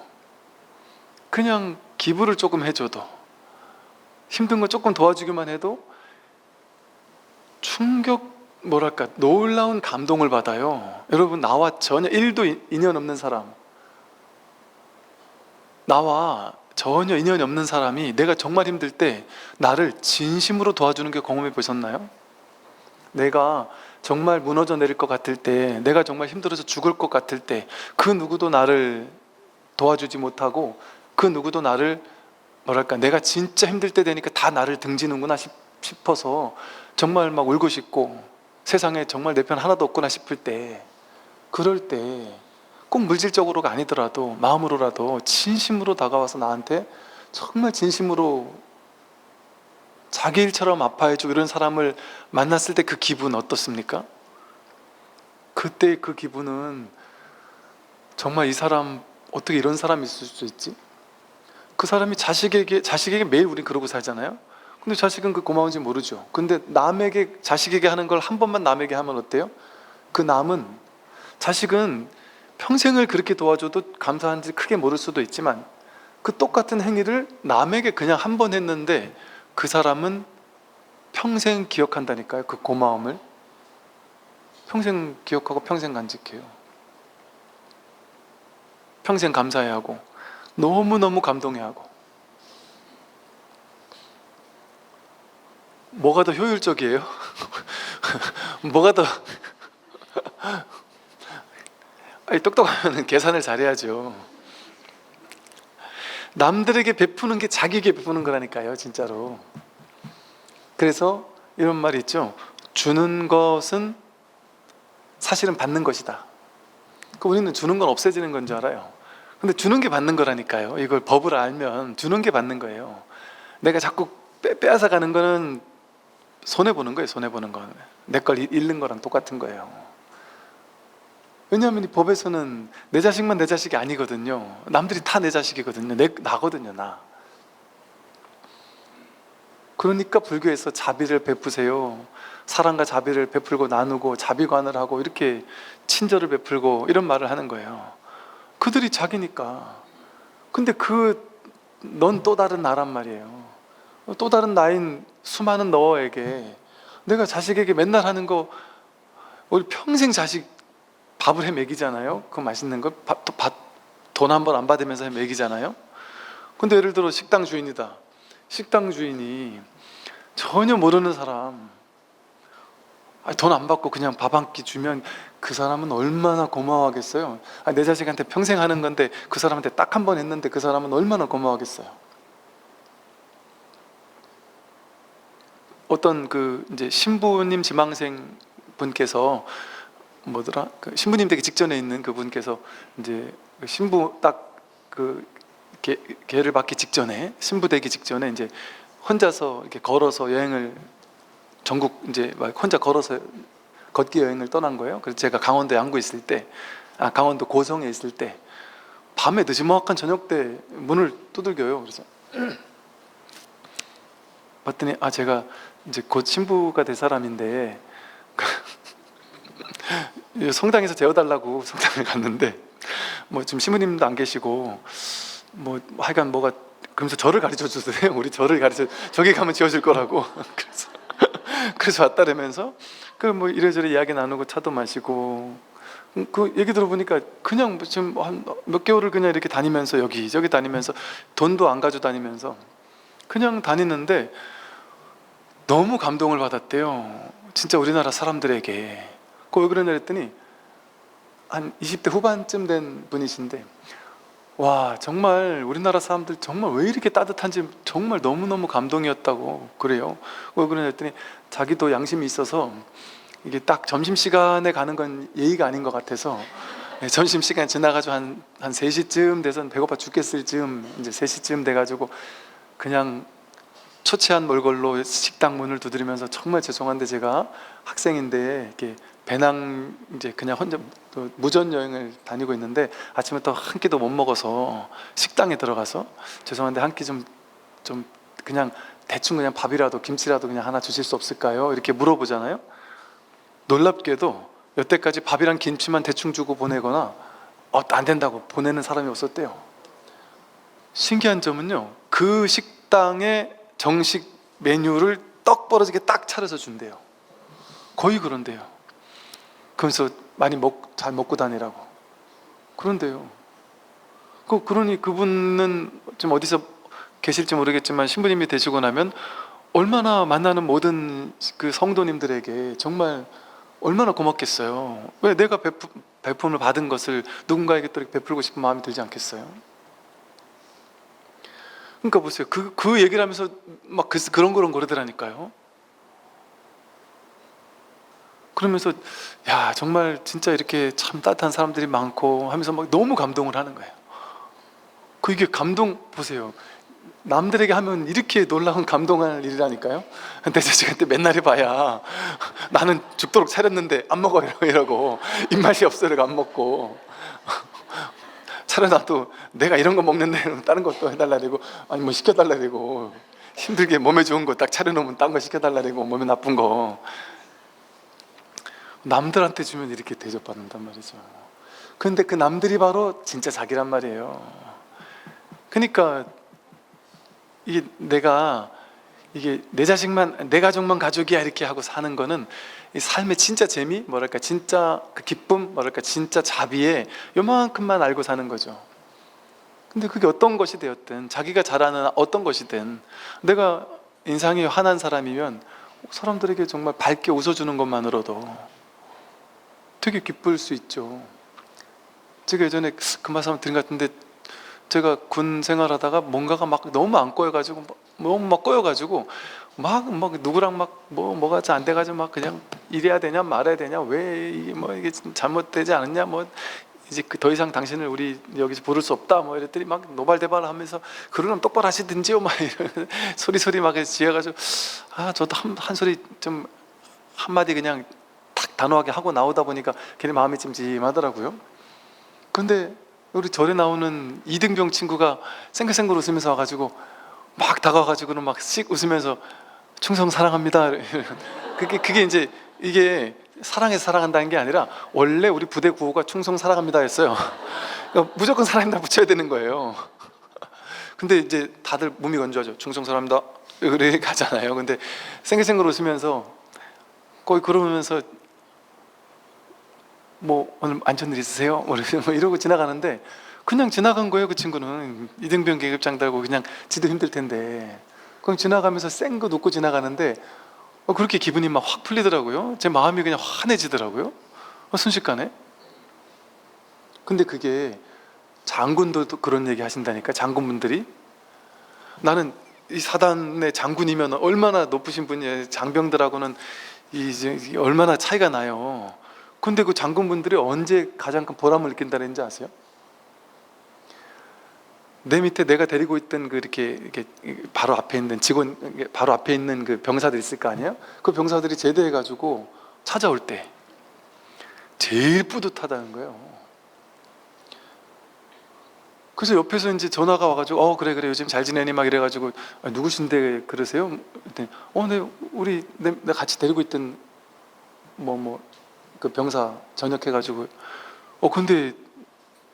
그냥 기부를 조금 해줘도, 힘든 거 조금 도와주기만 해도 뭐랄까 놀라운 감동을 받아요. 여러분, 나와 전혀 1도 인연 없는 사람, 나와 전혀 인연이 없는 사람이 내가 정말 힘들 때 나를 진심으로 도와주는 게 경험해 보셨나요? 내가 정말 무너져 내릴 것 같을 때, 내가 정말 힘들어서 죽을 것 같을 때, 그 누구도 나를 도와주지 못하고, 그 누구도 나를, 뭐랄까, 내가 진짜 힘들 때 되니까 다 나를 등지는구나 싶어서 정말 막 울고 싶고, 세상에 정말 내 편 하나도 없구나 싶을 때, 그럴 때 꼭 물질적으로가 아니더라도 마음으로라도 진심으로 다가와서 나한테 정말 진심으로 자기 일처럼 아파해주고 이런 사람을 만났을 때 그 기분 어떻습니까? 그때 그 기분은 정말, 이 사람 어떻게 이런 사람이 있을 수 있지? 그 사람이 자식에게 매일 우린 그러고 살잖아요. 근데 자식은 그 고마운지 모르죠. 근데 자식에게 하는 걸 한 번만 남에게 하면 어때요? 그 자식은 평생을 그렇게 도와줘도 감사한지 크게 모를 수도 있지만, 그 똑같은 행위를 남에게 그냥 한 번 했는데 그 사람은 평생 기억한다니까요. 그 고마움을 평생 기억하고 평생 간직해요. 평생 감사해하고 너무너무 감동해하고. 뭐가 더 효율적이에요? 뭐가 더 아니, 똑똑하면 계산을 잘해야죠. 남들에게 베푸는 게 자기에게 베푸는 거라니까요, 진짜로. 그래서 이런 말이 있죠. 주는 것은 사실은 받는 것이다. 우리는 주는 건 없어지는 건 줄 알아요. 근데 주는 게 받는 거라니까요. 이걸 법을 알면 주는 게 받는 거예요. 내가 자꾸 빼앗아 가는 거는 손해 보는 거예요. 손해 보는 거. 내 걸 잃는 거랑 똑같은 거예요. 왜냐하면 이 법에서는 내 자식만 내 자식이 아니거든요. 남들이 다 내 자식이거든요. 나거든요, 나. 그러니까 불교에서 자비를 베푸세요. 사랑과 자비를 베풀고 나누고 자비관을 하고 이렇게 친절을 베풀고 이런 말을 하는 거예요. 그들이 자기니까. 근데 넌 또 다른 나란 말이에요. 또 다른 나인 수많은 너에게 내가 자식에게 맨날 하는 거, 우리 평생 자식 밥을 해 먹이잖아요. 그 맛있는 거 돈 한 번 안 받으면서 해 먹이잖아요. 근데 예를 들어 식당 주인이다. 식당 주인이 전혀 모르는 사람 돈 안 받고 그냥 밥 한 끼 주면 그 사람은 얼마나 고마워하겠어요. 내 자식한테 평생 하는 건데 그 사람한테 딱 한 번 했는데 그 사람은 얼마나 고마워하겠어요. 어떤 이제 신부님 지망생 분께서 뭐더라? 신부님 되기 직전에 있는 그분께서 이제 신부 계를 받기 직전에, 신부 되기 직전에 이제 혼자서 이렇게 걸어서 여행을 전국 이제 막 혼자 걸어서 걷기 여행을 떠난 거예요. 그래서 제가 강원도 양구 있을 때, 강원도 고성에 있을 때 밤에 늦지막한 저녁 때 문을 두들겨요. 그래서 봤더니 제가 이제 곧 신부가 될 사람인데 성당에서 재워달라고 성당을 갔는데 뭐 지금 신부님도 안 계시고 뭐 하여간 뭐가 그러면서 저를 가르쳐 주세요. 우리 저를 가르쳐 저기 가면 지어줄 거라고. 그래서 왔다라면서 뭐 이래저래 이야기 나누고 차도 마시고 그 얘기 들어보니까 그냥 지금 한 몇 개월을 그냥 이렇게 다니면서 여기저기 다니면서 돈도 안 가져 다니면서 그냥 다니는데 너무 감동을 받았대요. 진짜 우리나라 사람들에게. 왜 그러냐 했더니 한 20대 후반쯤 된 분이신데 와 정말 우리나라 사람들 정말 왜 이렇게 따뜻한지 정말 너무너무 감동이었다고 그래요. 왜 그러냐 했더니 자기도 양심이 있어서 이게 딱 점심시간에 가는 건 예의가 아닌 것 같아서 점심시간 지나가지고 한 3시쯤 돼서 배고파 죽겠을 즈음 이제 3시쯤 돼가지고 그냥 초췌한 몰골로 식당 문을 두드리면서 정말 죄송한데 제가 학생인데 이렇게 배낭 이제 그냥 혼자 무전 여행을 다니고 있는데 아침에 또 한 끼도 못 먹어서 식당에 들어가서 죄송한데 한 끼 좀 그냥 대충 그냥 밥이라도 김치라도 그냥 하나 주실 수 없을까요? 이렇게 물어보잖아요. 놀랍게도 여태까지 밥이랑 김치만 대충 주고 보내거나 안 된다고 보내는 사람이 없었대요. 신기한 점은요, 그 식당의 정식 메뉴를 떡 벌어지게 딱 차려서 준대요. 거의 그런데요. 그러면서 많이 잘 먹고 다니라고. 그런데요. 그러니 그분은 지금 어디서 계실지 모르겠지만 신부님이 되시고 나면 얼마나 만나는 모든 그 성도님들에게 정말 얼마나 고맙겠어요. 왜 내가 베품을 받은 것을 누군가에게 또 베풀고 싶은 마음이 들지 않겠어요? 그러니까 보세요. 그 얘기를 하면서 막 그런 거르더라니까요. 그러면서 야 정말 진짜 이렇게 참 따뜻한 사람들이 많고 하면서 막 너무 감동을 하는 거예요. 이게 감동 보세요. 남들에게 하면 이렇게 놀라운 감동할 일이라니까요. 내 자식한테 맨날 해봐야 나는 죽도록 차렸는데 안 먹어 이러고 입맛이 없어 이러고 안 먹고 차려놔도 내가 이런 거 먹는데 다른 것도 해달라 그러고 아니 뭐 시켜달라 그러고 힘들게 몸에 좋은 거 딱 차려놓으면 딴 거 시켜달라 그러고 몸에 나쁜 거 남들한테 주면 이렇게 대접받는단 말이죠. 그런데 그 남들이 바로 진짜 자기란 말이에요. 그러니까 이게 내 자식만 내 가족만 가족이야 이렇게 하고 사는 거는 이 삶의 진짜 재미, 뭐랄까 진짜 그 기쁨, 뭐랄까 진짜 자비에 요만큼만 알고 사는 거죠. 근데 그게 어떤 것이 되었든 자기가 잘하는 어떤 것이든 내가 인상이 환한 사람이면 사람들에게 정말 밝게 웃어주는 것만으로도 되게 기쁠 수 있죠. 제가 예전에 그 말씀 드린 것 같은데 제가 군 생활하다가 뭔가가 막 너무 안 꼬여가지고 너무 막 꼬여가지고 막 누구랑 막 뭐가 잘 안 돼가지고 막 그냥 이래야 되냐 말아야 되냐 왜 이게 뭐 이게 잘못되지 않았냐 뭐 이제 더 이상 당신을 우리 여기서 부를 수 없다 뭐 이랬더니 막 노발대발하면서 그러면 똑바로 하시든지요 막 이런 소리 막 지어가지고 저도 한 소리 좀 한마디 그냥 탁 단호하게 하고 나오다 보니까 걔네 마음이 찜찜하더라고요. 근데 우리 절에 나오는 이등병 친구가 생글생글 웃으면서 와가지고 막 다가와가지고는 막 씩 웃으면서 충성 사랑합니다. 그게 이제 이게 사랑해서 사랑한다는 게 아니라 원래 우리 부대 구호가 충성 사랑합니다 였어요. 그러니까 무조건 사랑합니다 붙여야 되는 거예요. 근데 이제 다들 몸이 건조하죠. 충성 사랑합니다 그래 가잖아요. 근데 생글생글 웃으면서 거의 그러면서 뭐 오늘 안전일 있으세요? 뭐 이러고 지나가는데 그냥 지나간 거예요. 그 친구는 이등병 계급장 달고 그냥 지도 힘들 텐데 그냥 지나가면서 쌩긋 웃고 지나가는데 그렇게 기분이 막 확 풀리더라고요. 제 마음이 그냥 환해지더라고요. 순식간에. 근데 그게 장군들도 그런 얘기 하신다니까. 장군분들이 나는 이 사단의 장군이면 얼마나 높으신 분이에요. 장병들하고는 얼마나 차이가 나요. 근데 그 장군분들이 언제 가장 큰 보람을 느낀다는지 아세요? 내 밑에 내가 데리고 있던 이렇게 바로 앞에 있는 직원, 바로 앞에 있는 그 병사들 있을 거 아니에요? 그 병사들이 제대해가지고 찾아올 때 제일 뿌듯하다는 거예요. 그래서 옆에서 이제 전화가 와가지고 그래 요즘 잘 지내니 막 이래가지고 누구신데 그러세요? 네 우리 내가 같이 데리고 있던 그 병사 전역해가지고 근데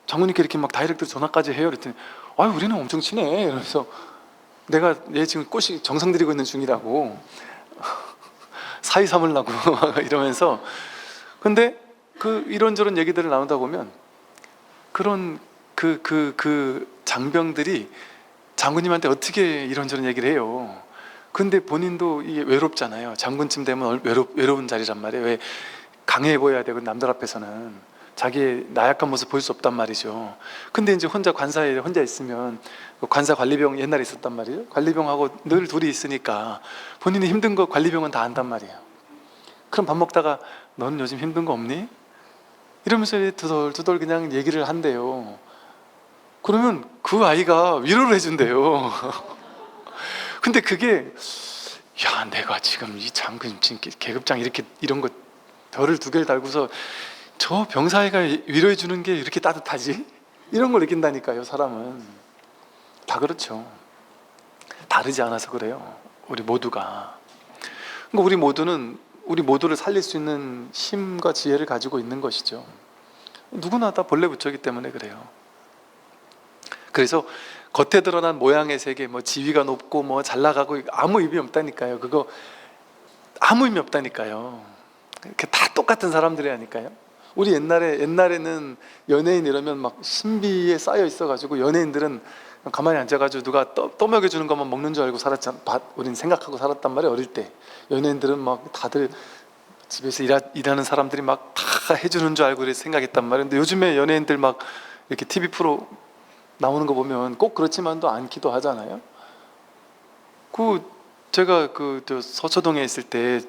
장군님께 이렇게 막 다이렉트 전화까지 해요? 그랬더니 우리는 엄청 친해. 그래서 내가 얘 지금 꽃이 정성 들이고 있는 중이라고 사위 삼으려고 이러면서. 근데 그 이런저런 얘기들을 나누다 보면 그런 그 장병들이 장군님한테 어떻게 이런저런 얘기를 해요. 근데 본인도 이게 외롭잖아요. 장군쯤 되면 외로운 자리란 말이에요. 왜 강해 보여야 되고 남들 앞에서는 자기의 나약한 모습 보일 수 없단 말이죠. 근데 이제 혼자 관사에 혼자 있으면 관사 관리병 옛날에 있었단 말이에요. 관리병하고 늘 둘이 있으니까 본인이 힘든 거 관리병은 다 안단 말이에요. 그럼 밥 먹다가 넌 요즘 힘든 거 없니? 이러면서 두덜두덜 그냥 얘기를 한대요. 그러면 그 아이가 위로를 해준대요. 근데 그게 내가 지금 이 장군 계급장 이런 거 별을 2개를 달고서 저 병사애가 위로해 주는 게 이렇게 따뜻하지? 이런 걸 느낀다니까요. 사람은 다 그렇죠. 다르지 않아서 그래요. 우리 모두가. 그러니까 우리 모두는 우리 모두를 살릴 수 있는 힘과 지혜를 가지고 있는 것이죠. 누구나 다 본래 부처이기 때문에 그래요. 그래서 겉에 드러난 모양의 세계, 지위가 높고 잘 나가고 아무 의미 없다니까요. 그거 아무 의미 없다니까요. 다 똑같은 사람들이라니까요. 우리 옛날에는 연예인 이러면 막 신비에 쌓여 있어가지고 연예인들은 가만히 앉아가지고 누가 떠먹여주는 것만 먹는 줄 알고 살았잖아. 우린 생각하고 살았단 말이에요. 어릴 때 연예인들은 막 다들 집에서 일하는 사람들이 막 다 해주는 줄 알고 그렇게 생각했단 말이에요. 근데 요즘에 연예인들 막 이렇게 TV 프로 나오는 거 보면 꼭 그렇지만도 않기도 하잖아요. 제가 서초동에 있을 때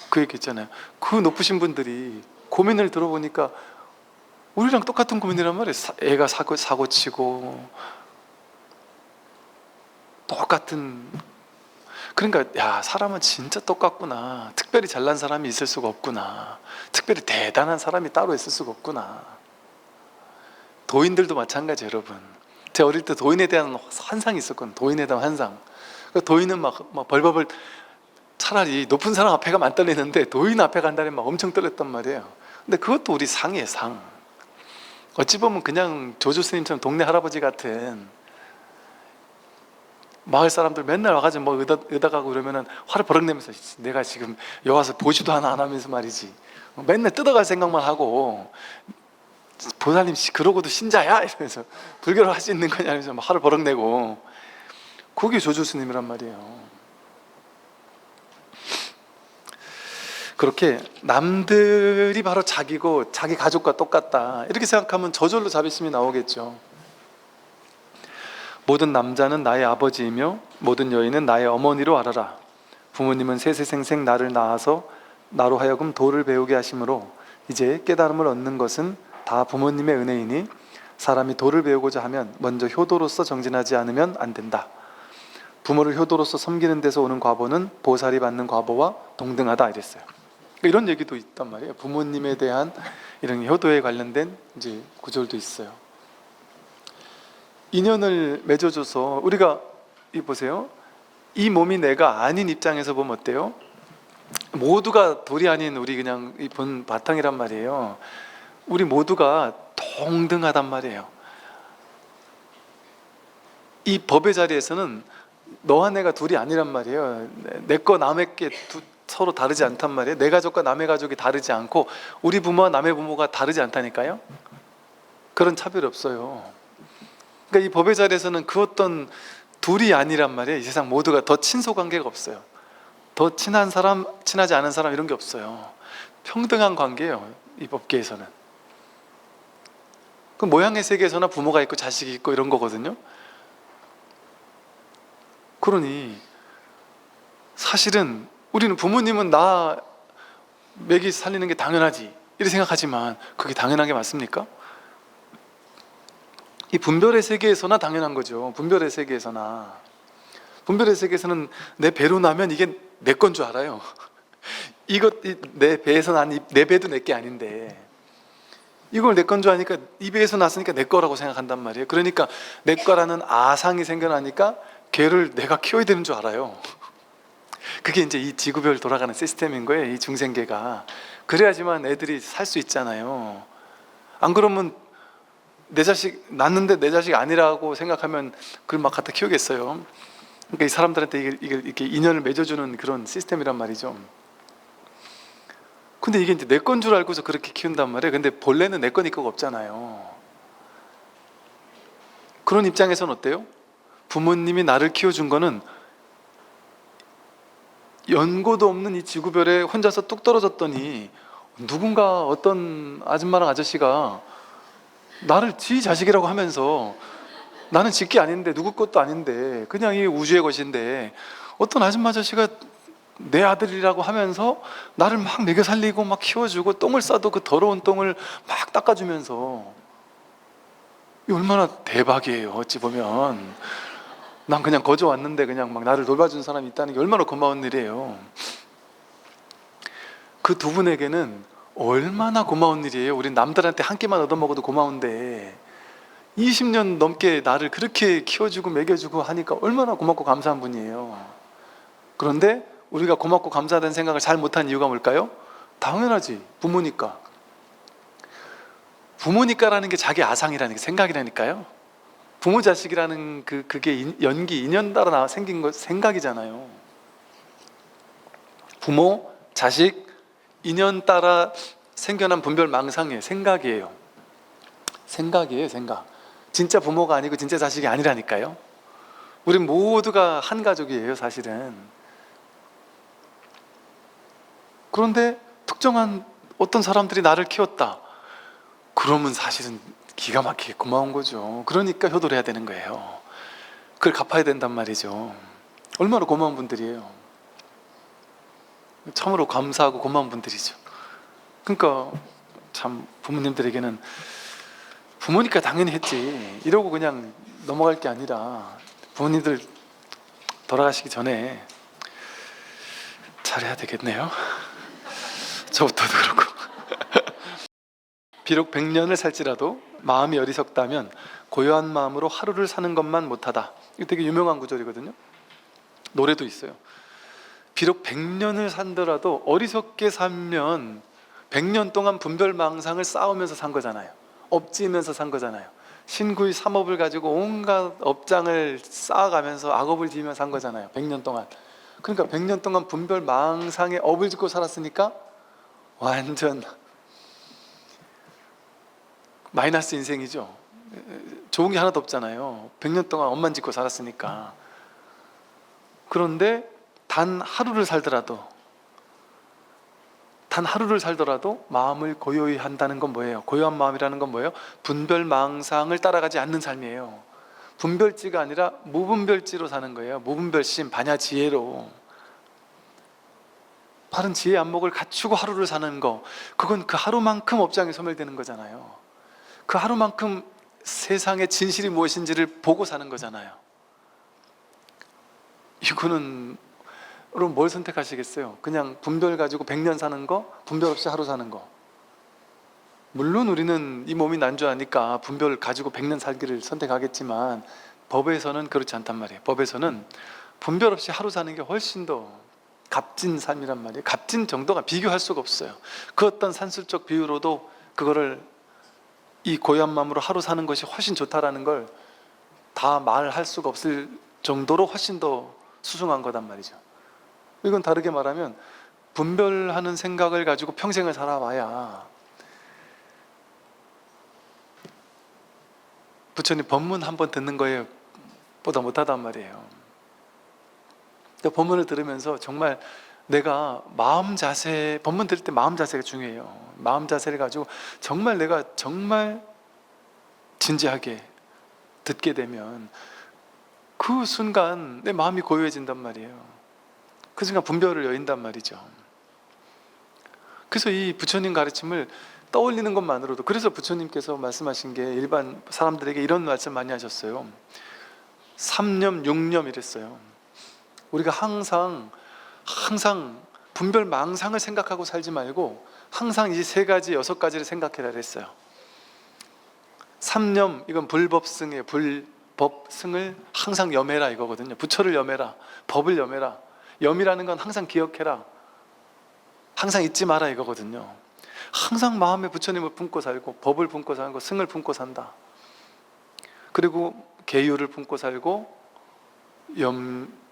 그 얘기 했잖아요. 그 높으신 분들이 고민을 들어보니까 우리랑 똑같은 고민이란 말이에요. 애가 사고 치고 똑같은. 그러니까 사람은 진짜 똑같구나. 특별히 잘난 사람이 있을 수가 없구나. 특별히 대단한 사람이 따로 있을 수가 없구나. 도인들도 마찬가지 여러분. 제가 어릴 때 도인에 대한 환상이 있었거든요. 도인에 대한 환상. 도인은 막 벌벌벌 차라리 높은 사람 앞에 가면 안 떨리는데 도인 앞에 간다면 막 엄청 떨렸단 말이에요. 근데 그것도 우리 상이에요. 상. 어찌 보면 그냥 조조 스님처럼 동네 할아버지 같은 마을 사람들 맨날 와가지고 의다가고 그러면은 화를 버럭 내면서 내가 지금 여기 와서 보지도 하나 안 하면서 말이지 맨날 뜯어갈 생각만 하고 보살님 그러고도 신자야? 이러면서 불교를 할 수 있는 거냐 하면서 막 화를 버럭 내고. 그게 조조 스님이란 말이에요. 그렇게 남들이 바로 자기고 자기 가족과 똑같다 이렇게 생각하면 저절로 자비심이 나오겠죠. 모든 남자는 나의 아버지이며 모든 여인은 나의 어머니로 알아라. 부모님은 세세생생 나를 낳아서 나로 하여금 도를 배우게 하심으로 이제 깨달음을 얻는 것은 다 부모님의 은혜이니 사람이 도를 배우고자 하면 먼저 효도로서 정진하지 않으면 안 된다. 부모를 효도로서 섬기는 데서 오는 과보는 보살이 받는 과보와 동등하다 이랬어요. 이런 얘기도 있단 말이에요. 부모님에 대한 이런 효도에 관련된 이제 구절도 있어요. 인연을 맺어줘서 우리가 이 보세요. 이 몸이 내가 아닌 입장에서 보면 어때요? 모두가 돌이 아닌 우리 그냥 이 본 바탕이란 말이에요. 우리 모두가 동등하단 말이에요. 이 법의 자리에서는 너와 내가 둘이 아니란 말이에요. 내 거 남의 게 서로 다르지 않단 말이에요. 내 가족과 남의 가족이 다르지 않고 우리 부모와 남의 부모가 다르지 않다니까요. 그런 차별이 없어요. 그러니까 이 법의 자리에서는 그 어떤 둘이 아니란 말이에요. 이 세상 모두가 더 친소 관계가 없어요. 더 친한 사람, 친하지 않은 사람 이런 게 없어요. 평등한 관계예요. 이 법계에서는. 그 모양의 세계에서나 부모가 있고 자식이 있고 이런 거거든요. 그러니 사실은 우리는 부모님은 나 먹이 살리는 게 당연하지 이렇게 생각하지만 그게 당연한 게 맞습니까? 이 분별의 세계에서나 당연한 거죠. 분별의 세계에서나. 분별의 세계에서는 내 배로 나면 이게 내 건 줄 알아요. 내 배에서 난 내 배도 내 게 아닌데 이걸 내 건 줄 아니까 이 배에서 났으니까 내 거라고 생각한단 말이에요. 그러니까 내 거라는 아상이 생겨나니까 걔를 내가 키워야 되는 줄 알아요. 그게 이제 이 지구별 돌아가는 시스템인 거예요. 이 중생계가. 그래야지만 애들이 살 수 있잖아요. 안 그러면 내 자식 낳는데 내 자식 아니라고 생각하면 그걸 막 갖다 키우겠어요. 그러니까 이 사람들한테 이게 이렇게 인연을 맺어주는 그런 시스템이란 말이죠. 근데 이게 이제 내 건 줄 알고서 그렇게 키운단 말이에요. 근데 본래는 내 거니까 없잖아요. 그런 입장에서는 어때요? 부모님이 나를 키워준 거는 연고도 없는 이 지구별에 혼자서 뚝 떨어졌더니 누군가 어떤 아줌마랑 아저씨가 나를 지 자식이라고 하면서 나는 지게 아닌데 누구 것도 아닌데 그냥 이 우주의 것인데 어떤 아줌마 아저씨가 내 아들이라고 하면서 나를 막 먹여 살리고 막 키워주고 똥을 싸도 그 더러운 똥을 막 닦아주면서 이 얼마나 대박이에요. 어찌 보면 난 그냥 거저 왔는데 그냥 막 나를 돌봐준 사람이 있다는 게 얼마나 고마운 일이에요. 그 두 분에게는 얼마나 고마운 일이에요. 우린 남들한테 한 끼만 얻어먹어도 고마운데 20년 넘게 나를 그렇게 키워주고 먹여주고 하니까 얼마나 고맙고 감사한 분이에요. 그런데 우리가 고맙고 감사하다는 생각을 잘 못한 이유가 뭘까요? 당연하지. 부모니까. 부모니까라는 게 자기 아상이라는 게 생각이라니까요. 부모 자식이라는 그게 연기, 인연 따라 생긴 거 생각이잖아요. 부모, 자식, 인연 따라 생겨난 분별 망상이에요. 생각이에요. 생각이에요, 생각. 진짜 부모가 아니고 진짜 자식이 아니라니까요. 우리 모두가 한 가족이에요, 사실은. 그런데 특정한 어떤 사람들이 나를 키웠다. 그러면 사실은 기가 막히게 고마운 거죠. 그러니까 효도를 해야 되는 거예요. 그걸 갚아야 된단 말이죠. 얼마나 고마운 분들이에요. 참으로 감사하고 고마운 분들이죠. 그러니까 참 부모님들에게는 부모니까 당연히 했지 이러고 그냥 넘어갈 게 아니라 부모님들 돌아가시기 전에 잘해야 되겠네요. 저부터도 그렇고. 비록 100년을 살지라도 마음이 어리석다면 고요한 마음으로 하루를 사는 것만 못하다. 이거 되게 유명한 구절이거든요. 노래도 있어요. 비록 100년을 산더라도 어리석게 살면 100년 동안 분별망상을 쌓으면서 산 거잖아요. 업지면서 산 거잖아요. 신구의 삼업을 가지고 온갖 업장을 쌓아가면서 악업을 지으면서 산 거잖아요. 100년 동안. 그러니까 100년 동안 분별망상에 업을 짓고 살았으니까 완전 마이너스 인생이죠. 좋은 게 하나도 없잖아요. 100년 동안 업만 짓고 살았으니까. 그런데 단 하루를 살더라도 마음을 고요히 한다는 건 뭐예요? 고요한 마음이라는 건 뭐예요? 분별망상을 따라가지 않는 삶이에요. 분별지가 아니라 무분별지로 사는 거예요. 무분별심, 반야지혜로. 바른 지혜의 안목을 갖추고 하루를 사는 거, 그건 그 하루만큼 업장에 소멸되는 거잖아요. 그 하루만큼 세상의 진실이 무엇인지를 보고 사는 거잖아요. 이거는 여러분 뭘 선택하시겠어요? 그냥 분별 가지고 100년 사는 거, 분별 없이 하루 사는 거. 물론 우리는 이 몸이 난주하니까 분별 가지고 100년 살기를 선택하겠지만 법에서는 그렇지 않단 말이에요. 법에서는 분별 없이 하루 사는 게 훨씬 더 값진 삶이란 말이에요. 값진 정도가 비교할 수가 없어요. 그 어떤 산술적 비유로도 그거를 이 고요한 마음으로 하루 사는 것이 훨씬 좋다라는 걸 다 말할 수가 없을 정도로 훨씬 더 수승한 거단 말이죠. 이건 다르게 말하면 분별하는 생각을 가지고 평생을 살아봐야 부처님 법문 한 번 듣는 거에 보다 못하단 말이에요. 그러니까 법문을 들으면서 정말 내가 마음 자세, 법문 들을 때 마음 자세가 중요해요. 마음 자세를 가지고 정말 내가 정말 진지하게 듣게 되면 그 순간 내 마음이 고요해진단 말이에요. 그 순간 분별을 여인단 말이죠. 그래서 이 부처님 가르침을 떠올리는 것만으로도, 그래서 부처님께서 말씀하신 게 일반 사람들에게 이런 말씀 많이 하셨어요. 3념, 6념 이랬어요. 우리가 항상 분별 망상을 생각하고 살지 말고 항상 이 3가지, 6가지를 생각해라 그랬어요. 3념, 이건 불법승이에요. 불법승을 항상 염해라 이거거든요. 부처를 염해라, 법을 염해라. 염이라는 건 항상 기억해라, 항상 잊지 마라 이거거든요. 항상 마음에 부처님을 품고 살고 법을 품고 살고 승을 품고 산다. 그리고 계율을 품고 살고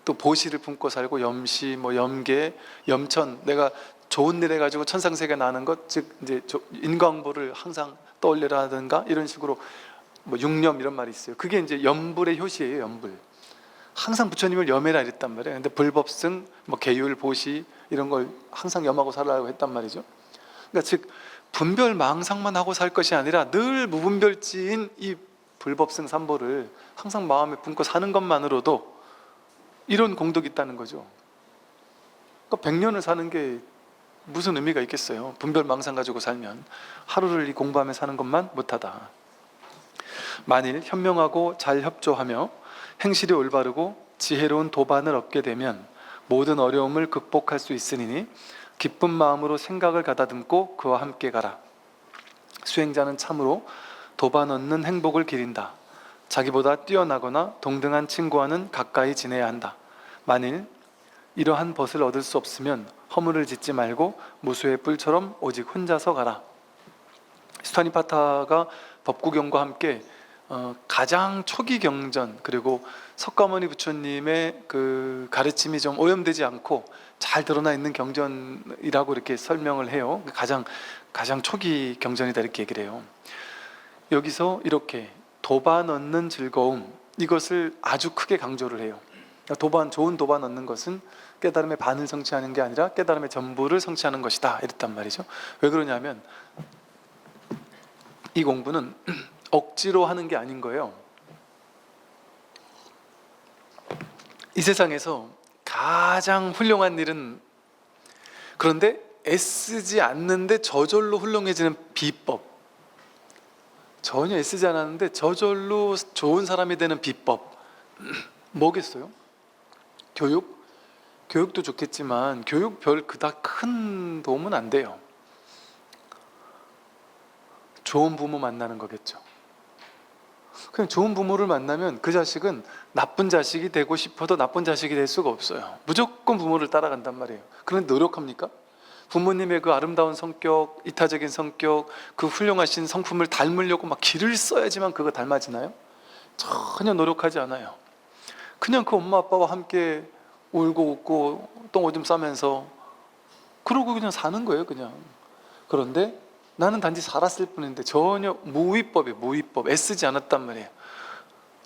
또 보시를 품고 살고 염시, 염계, 염천, 내가 좋은 일 해가지고 천상세계 나는 것, 즉 이제 인광보를 항상 떠올리라든가 이런 식으로 6념 이런 말이 있어요. 그게 이제 염불의 효시예요. 염불. 항상 부처님을 염해라 이랬단 말이에요. 근데 불법승, 계율, 보시 이런 걸 항상 염하고 살라고 했단 말이죠. 그러니까 즉 분별 망상만 하고 살 것이 아니라 늘 무분별지인 이 불법승 삼보를 항상 마음에 품고 사는 것만으로도 이런 공덕이 있다는 거죠. 그러니까 100년을 사는 게 무슨 의미가 있겠어요? 분별 망상 가지고 살면 하루를 이 공부하며 사는 것만 못하다. 만일 현명하고 잘 협조하며 행실이 올바르고 지혜로운 도반을 얻게 되면 모든 어려움을 극복할 수 있으니 기쁜 마음으로 생각을 가다듬고 그와 함께 가라. 수행자는 참으로 도반 얻는 행복을 기린다. 자기보다 뛰어나거나 동등한 친구와는 가까이 지내야 한다. 만일 이러한 벗을 얻을 수 없으면 허물을 짓지 말고 무수의 뿔처럼 오직 혼자서 가라. 수타니파타가 법구경과 함께 가장 초기 경전, 그리고 석가모니 부처님의 그 가르침이 좀 오염되지 않고 잘 드러나 있는 경전이라고 이렇게 설명을 해요. 가장 초기 경전이다 이렇게 얘기를 해요. 여기서 이렇게 도반 얻는 즐거움, 이것을 아주 크게 강조를 해요. 좋은 도반 얻는 것은 깨달음의 반을 성취하는 게 아니라 깨달음의 전부를 성취하는 것이다 이랬단 말이죠. 왜 그러냐면 이 공부는 억지로 하는 게 아닌 거예요. 이 세상에서 가장 훌륭한 일은, 그런데 애쓰지 않는데 저절로 훌륭해지는 비법, 전혀 애쓰지 않았는데 저절로 좋은 사람이 되는 비법 뭐겠어요? 교육도 좋겠지만 교육 별 그닥 큰 도움은 안 돼요. 좋은 부모 만나는 거겠죠. 그냥 좋은 부모를 만나면 그 자식은 나쁜 자식이 되고 싶어도 나쁜 자식이 될 수가 없어요. 무조건 부모를 따라간단 말이에요. 그런데 노력합니까? 부모님의 그 아름다운 성격, 이타적인 성격, 그 훌륭하신 성품을 닮으려고 막 기를 써야지만 그거 닮아지나요? 전혀 노력하지 않아요. 그냥 그 엄마 아빠와 함께 울고 웃고 똥 오줌 싸면서 그러고 그냥 사는 거예요, 그냥. 그런데 나는 단지 살았을 뿐인데 전혀 무위법이에요. 무위법. 애쓰지 않았단 말이에요.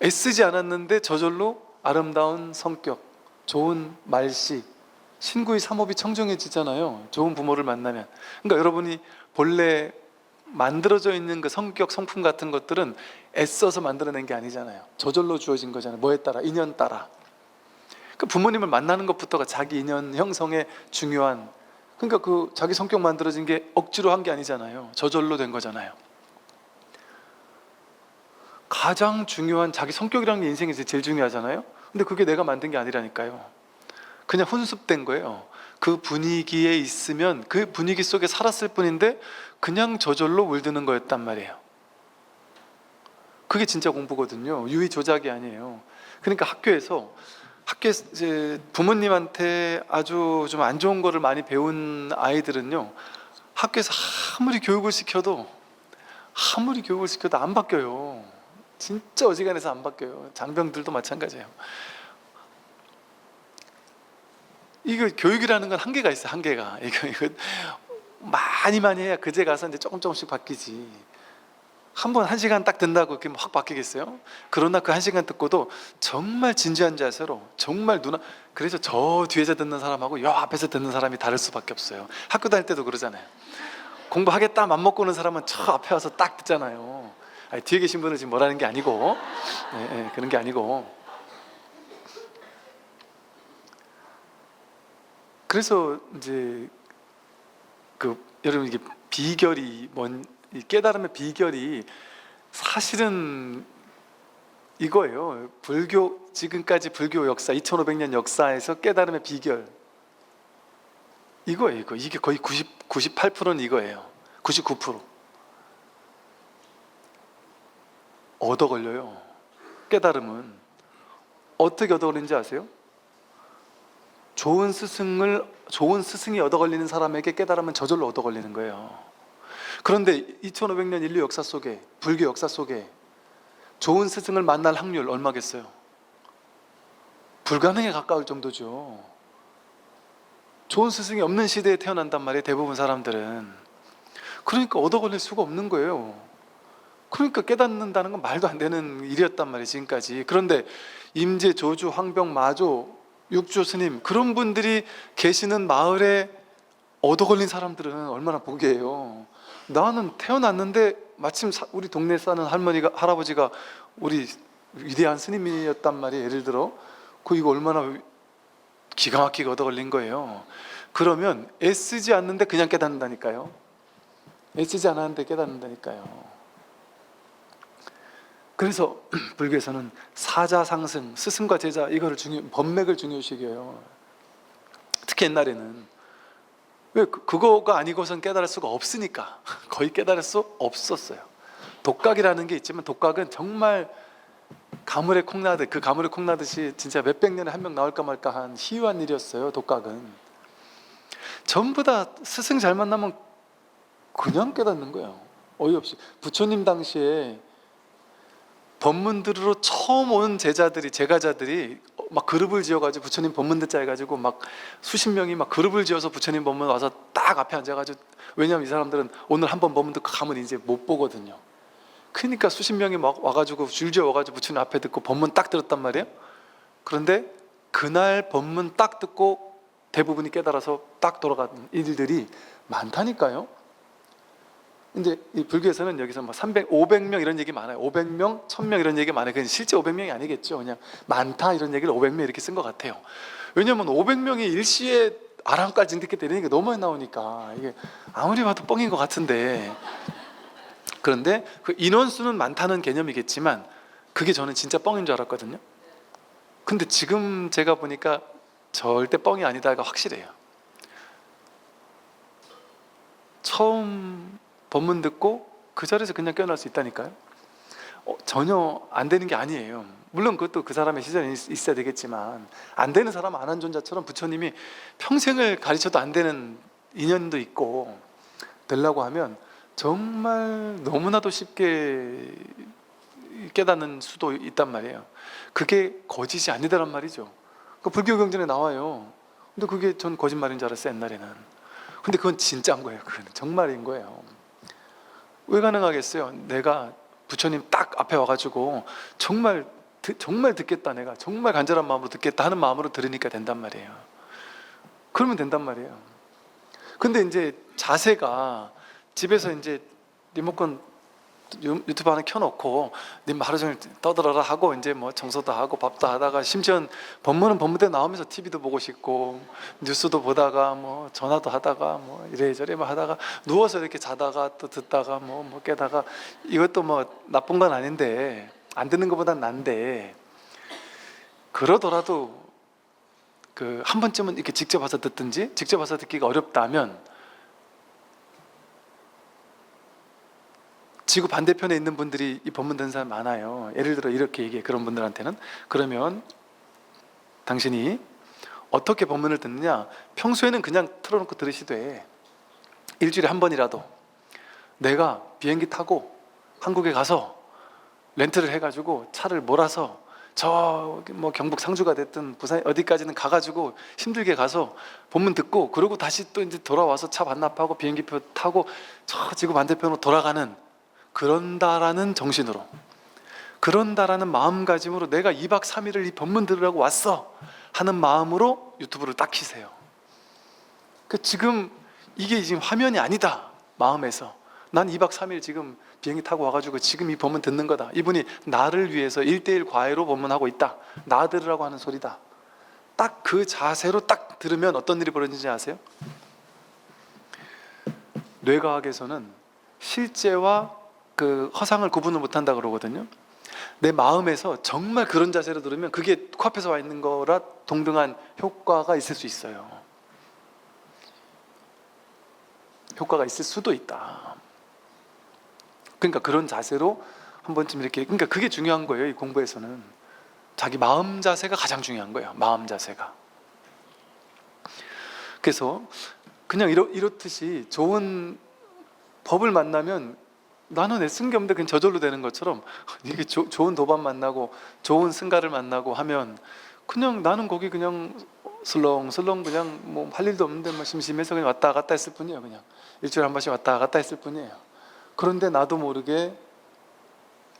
애쓰지 않았는데 저절로 아름다운 성격, 좋은 말씨, 신구의 삼업이 청정해지잖아요. 좋은 부모를 만나면. 그러니까 여러분이 본래 만들어져 있는 그 성격, 성품 같은 것들은 애써서 만들어낸 게 아니잖아요. 저절로 주어진 거잖아요. 뭐에 따라? 인연 따라. 그 부모님을 만나는 것부터가 자기 인연 형성에 중요한, 그러니까 그 자기 성격 만들어진 게 억지로 한 게 아니잖아요. 저절로 된 거잖아요. 가장 중요한 자기 성격이라는 게 인생에서 제일 중요하잖아요. 근데 그게 내가 만든 게 아니라니까요. 그냥 훈습된 거예요. 그 분위기에 있으면 그 분위기 속에 살았을 뿐인데 그냥 저절로 물드는 거였단 말이에요. 그게 진짜 공부거든요. 유의 조작이 아니에요. 그러니까 학교에서 이제 부모님한테 아주 좀 안 좋은 거를 많이 배운 아이들은요, 학교에서 아무리 교육을 시켜도 안 바뀌어요. 진짜 어지간해서 안 바뀌어요. 장병들도 마찬가지예요. 이거 교육이라는 건 한계가 있어요. 한계가. 이거 많이 해야 그제 가서 이제 조금씩 바뀌지. 한 번 1시간 딱 듣는다고 그렇게 확 바뀌겠어요? 그러나 그 1시간 듣고도 정말 진지한 자세로 정말 그래서 저 뒤에서 듣는 사람하고 요 앞에서 듣는 사람이 다를 수밖에 없어요. 학교 다닐 때도 그러잖아요. 공부하겠다 맘먹고 오는 사람은 저 앞에 와서 딱 듣잖아요. 아니, 뒤에 계신 분은 지금 뭐라는 게 아니고, 그런 게 아니고. 그래서 이제 여러분, 이게 비결이 이 깨달음의 비결이 사실은 이거예요. 지금까지 불교 역사, 2500년 역사에서 깨달음의 비결 이거예요. 이게 거의 98%는 이거예요. 99% 얻어 걸려요. 깨달음은 어떻게 얻어 걸리는지 아세요? 좋은 스승이 얻어 걸리는 사람에게 깨달음은 저절로 얻어 걸리는 거예요. 그런데 2500년 인류 역사 속에, 불교 역사 속에 좋은 스승을 만날 확률 얼마겠어요? 불가능에 가까울 정도죠. 좋은 스승이 없는 시대에 태어난단 말이에요, 대부분 사람들은. 그러니까 얻어 걸릴 수가 없는 거예요. 그러니까 깨닫는다는 건 말도 안 되는 일이었단 말이에요, 지금까지. 그런데 임재, 조주, 황병, 마조, 육조 스님, 그런 분들이 계시는 마을에 얻어 걸린 사람들은 얼마나 복이에요. 나는 태어났는데 마침 우리 동네에 사는 할아버지가 우리 위대한 스님이었단 말이에요. 예를 들어 이거 얼마나 기가 막히게 얻어 걸린 거예요. 그러면 애쓰지 않는데 그냥 깨닫는다니까요. 애쓰지 않았는데 깨닫는다니까요. 그래서 불교에서는 사자상승, 스승과 제자, 이거를 법맥을 중요시 여겨요. 특히 옛날에는 왜 그거가 아니고선 깨달을 수가 없으니까 거의 깨달을 수 없었어요. 독각이라는 게 있지만 독각은 정말 가물에 콩나듯, 그 가물에 콩나듯이 진짜 몇백 년에 한 명 나올까 말까 한 희유한 일이었어요. 독각은 전부 다 스승 잘 만나면 그냥 깨닫는 거예요. 어이없이. 부처님 당시에 법문 들으러 처음 온 제가자들이 막 그룹을 지어가지고 부처님 법문 듣자 해가지고 막 수십 명이 막 그룹을 지어서 부처님 법문 와서 딱 앞에 앉아가지고, 왜냐면 이 사람들은 오늘 한번 법문 듣고 가면 이제 못 보거든요. 그러니까 수십 명이 막 와가지고 줄지어 와가지고 부처님 앞에 듣고 법문 딱 들었단 말이에요. 그런데 그날 법문 딱 듣고 대부분이 깨달아서 딱 돌아가는 일들이 많다니까요. 이제 이 불교에서는 여기서 뭐 300, 500명 이런 얘기 많아요. 500명, 1000명 이런 얘기 많아요. 그냥 실제 500명이 아니겠죠. 그냥 많다 이런 얘기를 500명 이렇게 쓴 것 같아요. 왜냐면 500명이 일시에 아랑까지 듣게 되는 게 너무 많이 나오니까 이게 아무리 봐도 뻥인 것 같은데, 그런데 그 인원수는 많다는 개념이겠지만 그게 저는 진짜 뻥인 줄 알았거든요. 근데 지금 제가 보니까 절대 뻥이 아니다가 확실해요. 처음 법문 듣고 그 자리에서 그냥 깨어날 수 있다니까요. 전혀 안 되는 게 아니에요. 물론 그것도 그 사람의 시선이 있어야 되겠지만, 안 되는 사람 안 한 존자처럼 부처님이 평생을 가르쳐도 안 되는 인연도 있고, 되려고 하면 정말 너무나도 쉽게 깨닫는 수도 있단 말이에요. 그게 거짓이 아니다란 말이죠. 그 불교 경전에 나와요. 근데 그게 전 거짓말인 줄 알았어요, 옛날에는. 근데 그건 진짜인 거예요. 그건 정말인 거예요. 왜 가능하겠어요? 내가 부처님 딱 앞에 와가지고 정말 듣겠다, 내가 정말 간절한 마음으로 듣겠다 하는 마음으로 들으니까 된단 말이에요. 그러면 된단 말이에요. 근데 이제 자세가, 집에서 이제 리모컨 유튜브 하나 켜놓고 님 하루 종일 떠들어라 하고 이제 뭐 청소도 하고 밥도 하다가, 심지어 법문은 법문대 나오면서 TV도 보고 싶고 뉴스도 보다가 뭐 전화도 하다가 뭐 이래저래 뭐 하다가 누워서 이렇게 자다가 또 듣다가 뭐 깨다가, 이것도 뭐 나쁜 건 아닌데 안 듣는 것보단 난데, 그러더라도 그 한 번쯤은 이렇게 직접 와서 듣든지, 직접 와서 듣기가 어렵다면 지구 반대편에 있는 분들이 이 법문 듣는 사람 많아요. 예를 들어 이렇게 얘기해, 그런 분들한테는. 그러면 당신이 어떻게 법문을 듣느냐, 평소에는 그냥 틀어놓고 들으시되 일주일에 한 번이라도 내가 비행기 타고 한국에 가서 렌트를 해가지고 차를 몰아서 저 뭐 경북 상주가 됐든 부산 어디까지는 가가지고 힘들게 가서 법문 듣고, 그러고 다시 또 이제 돌아와서 차 반납하고 비행기표 타고 저 지구 반대편으로 돌아가는, 그런다라는 정신으로, 그런다라는 마음가짐으로 내가 2박 3일을 이 법문 들으라고 왔어 하는 마음으로 유튜브를 딱 켜세요. 지금 이게 지금 화면이 아니다, 마음에서 난 2박 3일 지금 비행기 타고 와가지고 지금 이 법문 듣는 거다, 이분이 나를 위해서 1:1 과외로 법문하고 있다, 나 들으라고 하는 소리다, 딱 그 자세로 딱 들으면 어떤 일이 벌어지는지 아세요? 뇌과학에서는 실제와 그 허상을 구분을 못한다 그러거든요. 내 마음에서 정말 그런 자세로 들으면 그게 코앞에서 와 있는 거라 동등한 효과가 있을 수 있어요. 효과가 있을 수도 있다. 그러니까 그런 자세로 한 번쯤 이렇게, 그러니까 그게 중요한 거예요. 이 공부에서는 자기 마음 자세가 가장 중요한 거예요. 마음 자세가. 그래서 그냥 이렇듯이 좋은 법을 만나면 나는 애쓴 게 없는데 그냥 저절로 되는 것처럼, 이게 좋은 도반 만나고 좋은 승가를 만나고 하면 그냥 나는 거기 그냥 슬렁슬렁 그냥 뭐 할 일도 없는데 뭐 심심해서 그냥 왔다 갔다 했을 뿐이에요. 그냥 일주일에 한 번씩 왔다 갔다 했을 뿐이에요. 그런데 나도 모르게,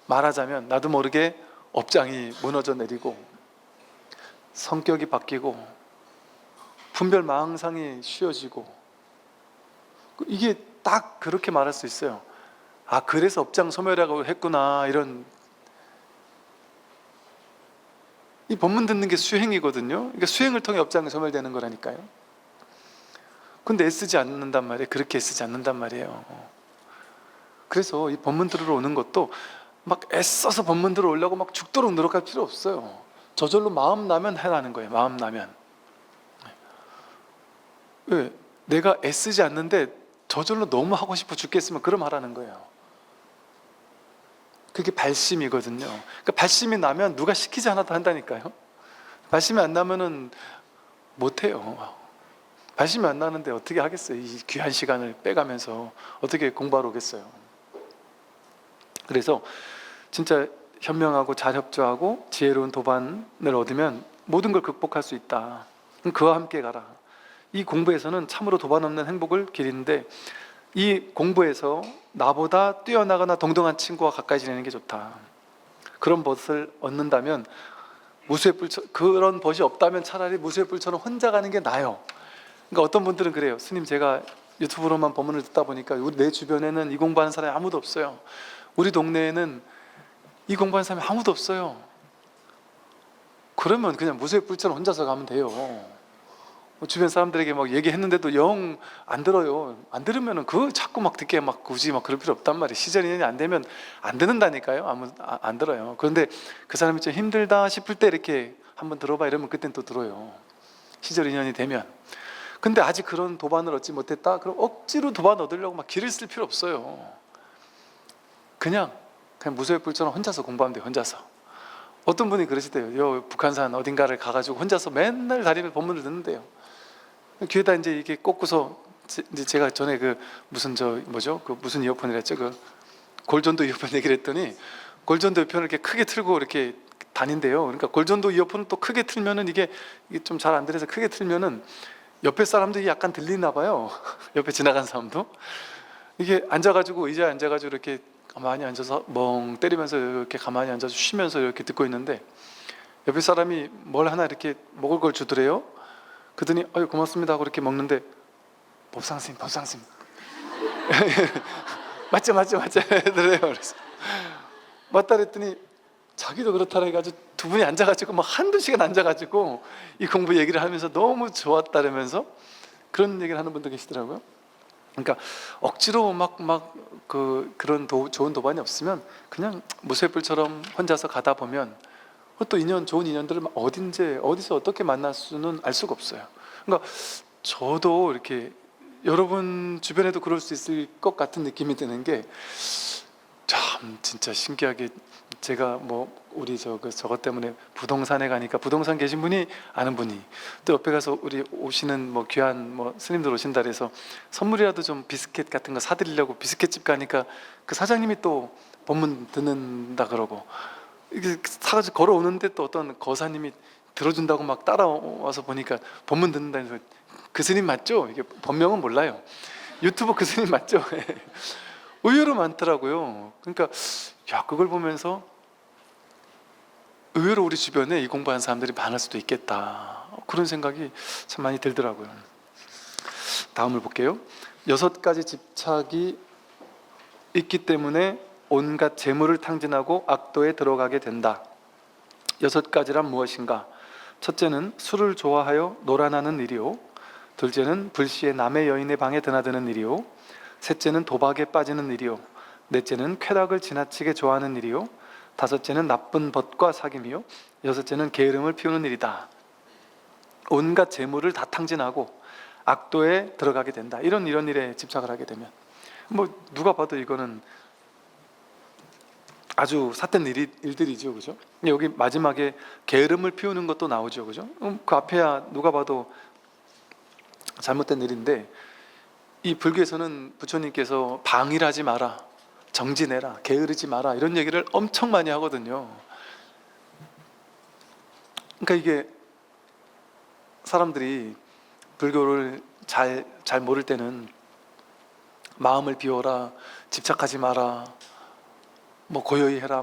말하자면 나도 모르게 업장이 무너져 내리고 성격이 바뀌고 분별 망상이 쉬어지고, 이게 딱 그렇게 말할 수 있어요. 아, 그래서 업장 소멸이라고 했구나. 이런, 이 법문 듣는 게 수행이거든요. 그러니까 수행을 통해 업장이 소멸되는 거라니까요. 근데 애쓰지 않는단 말이에요. 그렇게 애쓰지 않는단 말이에요. 그래서 이 법문 들으러 오는 것도 막 애써서 법문 들으러 오려고 막 죽도록 노력할 필요 없어요. 저절로 마음 나면 해라는 거예요. 마음 나면. 왜? 내가 애쓰지 않는데 저절로 너무 하고 싶어 죽겠으면 그럼 하라는 거예요. 그게 발심이거든요. 그러니까 발심이 나면 누가 시키지 않아도 한다니까요. 발심이 안 나면은 못해요. 발심이 안 나는데 어떻게 하겠어요. 이 귀한 시간을 빼가면서 어떻게 공부하러 오겠어요. 그래서 진짜 현명하고 잘 협조하고 지혜로운 도반을 얻으면 모든 걸 극복할 수 있다. 그와 함께 가라. 이 공부에서는 참으로 도반 없는 행복을 기리는데, 이 공부에서 나보다 뛰어나거나 동등한 친구와 가까이 지내는 게 좋다. 그런 벗을 얻는다면 무수의 뿔처럼, 그런 벗이 없다면 차라리 무수의 뿔처럼 혼자 가는 게 나아요. 그러니까 어떤 분들은 그래요. 스님, 제가 유튜브로만 법문을 듣다 보니까 우리 내 주변에는 이 공부하는 사람이 아무도 없어요. 우리 동네에는 이 공부하는 사람이 아무도 없어요. 그러면 그냥 무수의 뿔처럼 혼자서 가면 돼요. 주변 사람들에게 막 얘기했는데도 영 안 들어요. 안 들으면은 그 자꾸 막 듣게 막 굳이 막 그럴 필요 없단 말이에요. 시절 인연이 안 되면 안 듣는다니까요. 안 들어요. 그런데 그 사람이 좀 힘들다 싶을 때 이렇게 한번 들어봐 이러면 그땐 또 들어요. 시절 인연이 되면. 근데 아직 그런 도반을 얻지 못했다? 그럼 억지로 도반 얻으려고 막 길을 쓸 필요 없어요. 그냥 무소의 뿔처럼 혼자서 공부하면 돼요. 혼자서. 어떤 분이 그러시대요. 요 북한산 어딘가를 가가지고 혼자서 맨날 다니면서 법문을 듣는데요. 귀에다 이제 이게 꽂고서, 이제 제가 전에 그 무슨 그 무슨 이어폰이랬죠? 그 골전도 이어폰 얘기를 했더니, 골전도 이어폰을 이렇게 크게 틀고 이렇게 다닌대요. 그러니까 골전도 이어폰을 또 크게 틀면은 이게 좀 잘 안 들려서 크게 틀면은 옆에 사람들이 약간 들리나 봐요. 옆에 지나간 사람도. 이게 앉아가지고, 의자에 앉아가지고 이렇게 가만히 앉아서 멍 때리면서 이렇게 가만히 앉아서 쉬면서 이렇게 듣고 있는데, 옆에 사람이 뭘 하나 이렇게 먹을 걸 주더래요. 그러더니 아유 고맙습니다 하고 이렇게 먹는데, 법상스님 맞죠 그래요. 그래서 맞다 그랬더니 자기도 그렇다 해가지고 두 분이 앉아가지고 막 한두 시간 앉아가지고 이 공부 얘기를 하면서 너무 좋았다면서 그런 얘기를 하는 분도 계시더라고요. 그러니까 억지로 그런 좋은 도반이 없으면 그냥 무쇠불처럼 혼자서 가다 보면 또 좋은 인연들을 어디서 어떻게 만날 수는 알 수가 없어요. 그러니까 저도 이렇게 여러분 주변에도 그럴 수 있을 것 같은 느낌이 드는 게 참 진짜 신기하게, 제가 우리 저것 때문에 부동산에 가니까 부동산 계신 분이 아는 분이 또 옆에 가서 우리 오시는 귀한 스님들 오신다 그래서 선물이라도 좀 비스켓 같은 거 사드리려고 비스켓집 가니까 그 사장님이 또 법문 듣는다 그러고 이게 사가지고 걸어오는데 또 어떤 거사님이 들어준다고 막 따라와서 보니까 법문 듣는다 해서 그 스님 맞죠? 이게 본명은 몰라요. 유튜브 그 스님 맞죠? 의외로 많더라고요. 그러니까 그걸 보면서 의외로 우리 주변에 이 공부하는 사람들이 많을 수도 있겠다, 그런 생각이 참 많이 들더라고요. 다음을 볼게요. 6가지 집착이 있기 때문에 온갖 재물을 탕진하고 악도에 들어가게 된다. 6가지란 무엇인가? 첫째는 술을 좋아하여 놀아나는 일이요, 둘째는 불시에 남의 여인의 방에 드나드는 일이요, 셋째는 도박에 빠지는 일이요, 넷째는 쾌락을 지나치게 좋아하는 일이요, 다섯째는 나쁜 벗과 사귐이요, 여섯째는 게으름을 피우는 일이다. 온갖 재물을 다 탕진하고 악도에 들어가게 된다. 이런 일에 집착을 하게 되면 누가 봐도 이거는 아주 삿된 일들이죠, 그죠? 여기 마지막에 게으름을 피우는 것도 나오죠, 그죠? 그 앞에야 누가 봐도 잘못된 일인데, 이 불교에서는 부처님께서 방일하지 마라, 정진해라, 게으르지 마라, 이런 얘기를 엄청 많이 하거든요. 그러니까 이게 사람들이 불교를 잘 모를 때는 마음을 비워라, 집착하지 마라, 고요히 해라,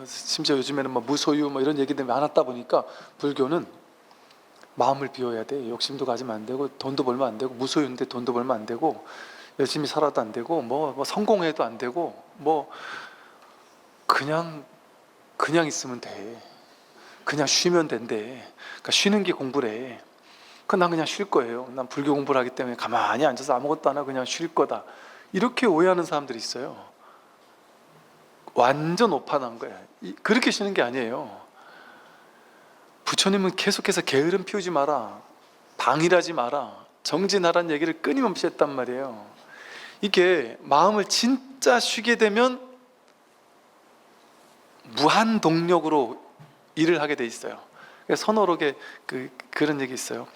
심지어 요즘에는 무소유 이런 얘기들이 많았다 보니까 불교는 마음을 비워야 돼. 욕심도 가지면 안 되고, 돈도 벌면 안 되고, 무소유인데 돈도 벌면 안 되고, 열심히 살아도 안 되고, 성공해도 안 되고, 그냥 있으면 돼. 그냥 쉬면 된대. 그러니까 쉬는 게 공부래. 난 그냥 쉴 거예요. 난 불교 공부를 하기 때문에 가만히 앉아서 아무것도 안 하고 그냥 쉴 거다. 이렇게 오해하는 사람들이 있어요. 완전 오판한 거야. 그렇게 쉬는 게 아니에요. 부처님은 계속해서 게으름 피우지 마라, 방일하지 마라, 정진하라는 얘기를 끊임없이 했단 말이에요. 이게 마음을 진짜 쉬게 되면 무한 동력으로 일을 하게 돼 있어요. 선어록에 그런 얘기 있어요.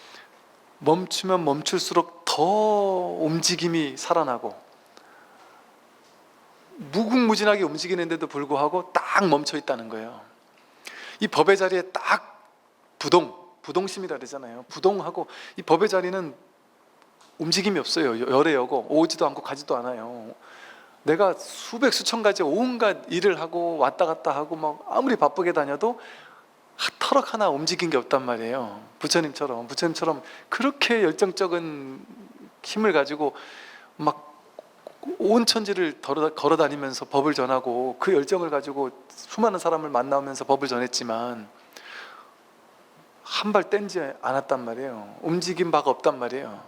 멈추면 멈출수록 더 움직임이 살아나고, 무궁무진하게 움직이는데도 불구하고 딱 멈춰 있다는 거예요. 이 법의 자리에 딱 부동심이라 그러잖아요. 부동하고, 이 법의 자리는 움직임이 없어요. 열에 여고 오지도 않고 가지도 않아요. 내가 수백 수천 가지 온갖 일을 하고 왔다 갔다 하고 아무리 바쁘게 다녀도 터럭 하나 움직인 게 없단 말이에요. 부처님처럼 그렇게 열정적인 힘을 가지고 온 천지를 걸어 다니면서 법을 전하고, 그 열정을 가지고 수많은 사람을 만나면서 법을 전했지만 한 발 뗀지 않았단 말이에요. 움직인 바가 없단 말이에요.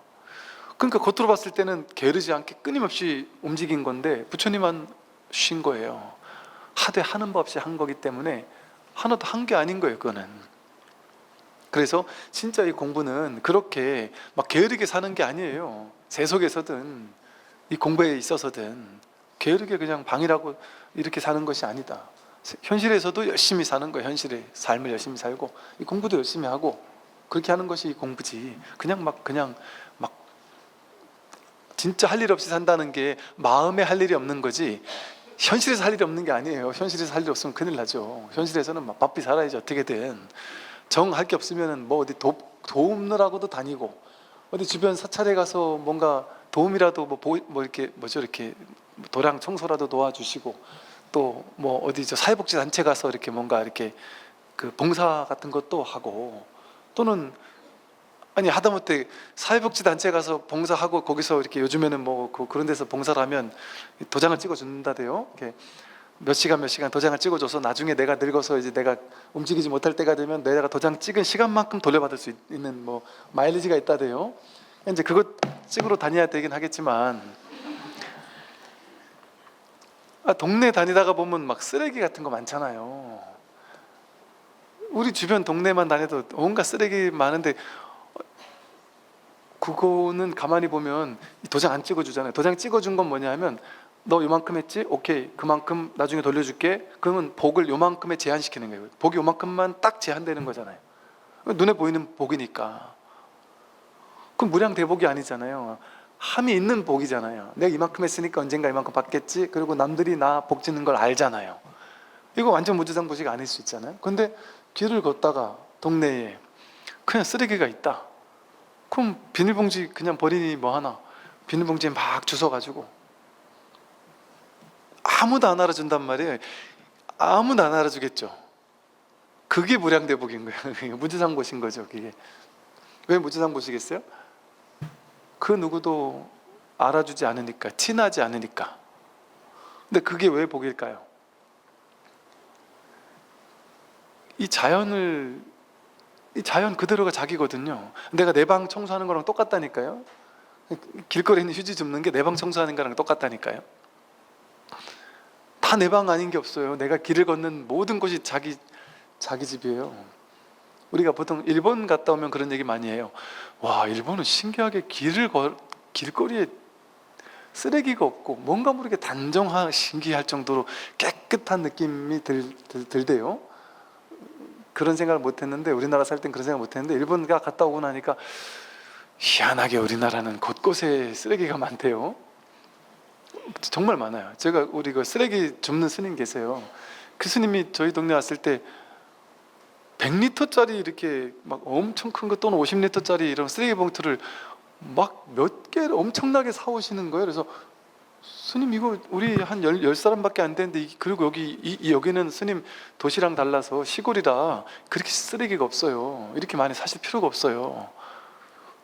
그러니까 겉으로 봤을 때는 게으르지 않게 끊임없이 움직인 건데, 부처님만 쉰 거예요. 하되 하는 법 없이 한 거기 때문에 하나도 한 게 아닌 거예요, 그거는. 그래서 진짜 이 공부는 그렇게 게으르게 사는 게 아니에요. 세속에서든 이 공부에 있어서든 게으르게 그냥 방이라고 이렇게 사는 것이 아니다. 현실에서도 열심히 사는 거예요. 현실의 삶을 열심히 살고, 이 공부도 열심히 하고, 그렇게 하는 것이 공부지. 그냥 진짜 할 일 없이 산다는 게 마음에 할 일이 없는 거지, 현실에서 할 일이 없는 게 아니에요. 현실에서 할 일 없으면 큰일 나죠. 현실에서는 바삐 살아야지. 어떻게든 정할 게 없으면은 어디 도움느라고도 다니고, 어디 주변 사찰에 가서 뭔가 도움이라도 이렇게 이렇게 도량 청소라도 도와주시고, 또 어디 사회복지 단체 가서 이렇게 뭔가 이렇게 봉사 같은 것도 하고, 또는 하다못해 사회복지 단체 가서 봉사하고, 거기서 이렇게 요즘에는 그런 데서 봉사를 하면 도장을 찍어 준다대요. 이렇게 몇 시간 도장을 찍어줘서 나중에 내가 늙어서 이제 내가 움직이지 못할 때가 되면 내가 도장 찍은 시간만큼 돌려받을 수 있는 마일리지가 있다대요. 이제 그거 찍으러 다녀야 되긴 하겠지만, 동네 다니다가 보면 막 쓰레기 같은 거 많잖아요. 우리 주변 동네만 다녀도 온갖 쓰레기 많은데 그거는 가만히 보면 도장 안 찍어주잖아요. 도장 찍어준 건 뭐냐 하면 너 요만큼 했지? 오케이, 그만큼 나중에 돌려줄게. 그러면 복을 요만큼에 제한시키는 거예요. 복이 요만큼만 딱 제한되는 거잖아요. 눈에 보이는 복이니까. 그럼 무량대복이 아니잖아요. 함이 있는 복이잖아요. 내가 이만큼 했으니까 언젠가 이만큼 받겠지. 그리고 남들이 나 복 주는 걸 알잖아요. 이거 완전 무주상보식 아닐 수 있잖아요. 근데 길을 걷다가 동네에 그냥 쓰레기가 있다. 그럼 비닐봉지 그냥 버리니 뭐 하나. 비닐봉지에 막 주워가지고 아무도 안 알아준단 말이에요. 아무도 안 알아주겠죠. 그게 무량대복인 거예요. 무주상보신 거죠. 그게 왜 무주상보시겠어요? 그 누구도 알아주지 않으니까, 티나지 않으니까. 근데 그게 왜 복일까요? 이 자연 그대로가 자기거든요. 내가 내 방 청소하는 거랑 똑같다니까요. 길거리에 있는 휴지 줍는 게 내 방 청소하는 거랑 똑같다니까요. 다 내 방 아닌 게 없어요. 내가 길을 걷는 모든 곳이 자기 집이에요. 우리가 보통 일본 갔다 오면 그런 얘기 많이 해요. 와, 일본은 신기하게 길거리에 쓰레기가 없고 뭔가 모르게 신기할 정도로 깨끗한 느낌이 들대요. 그런 생각을 못했는데, 우리나라 살 땐 그런 생각을 못했는데 일본 갔다 오고 나니까 희한하게 우리나라는 곳곳에 쓰레기가 많대요. 정말 많아요. 우리 그 쓰레기 줍는 스님 계세요. 그 스님이 저희 동네 왔을 때 100리터짜리 이렇게 막 엄청 큰 거 또는 50리터짜리 이런 쓰레기 봉투를 막 몇 개를 엄청나게 사오시는 거예요. 그래서 스님 이거 우리 한 10사람밖에 안 되는데, 그리고 여기는 스님 도시랑 달라서 시골이라 그렇게 쓰레기가 없어요. 이렇게 많이 사실 필요가 없어요.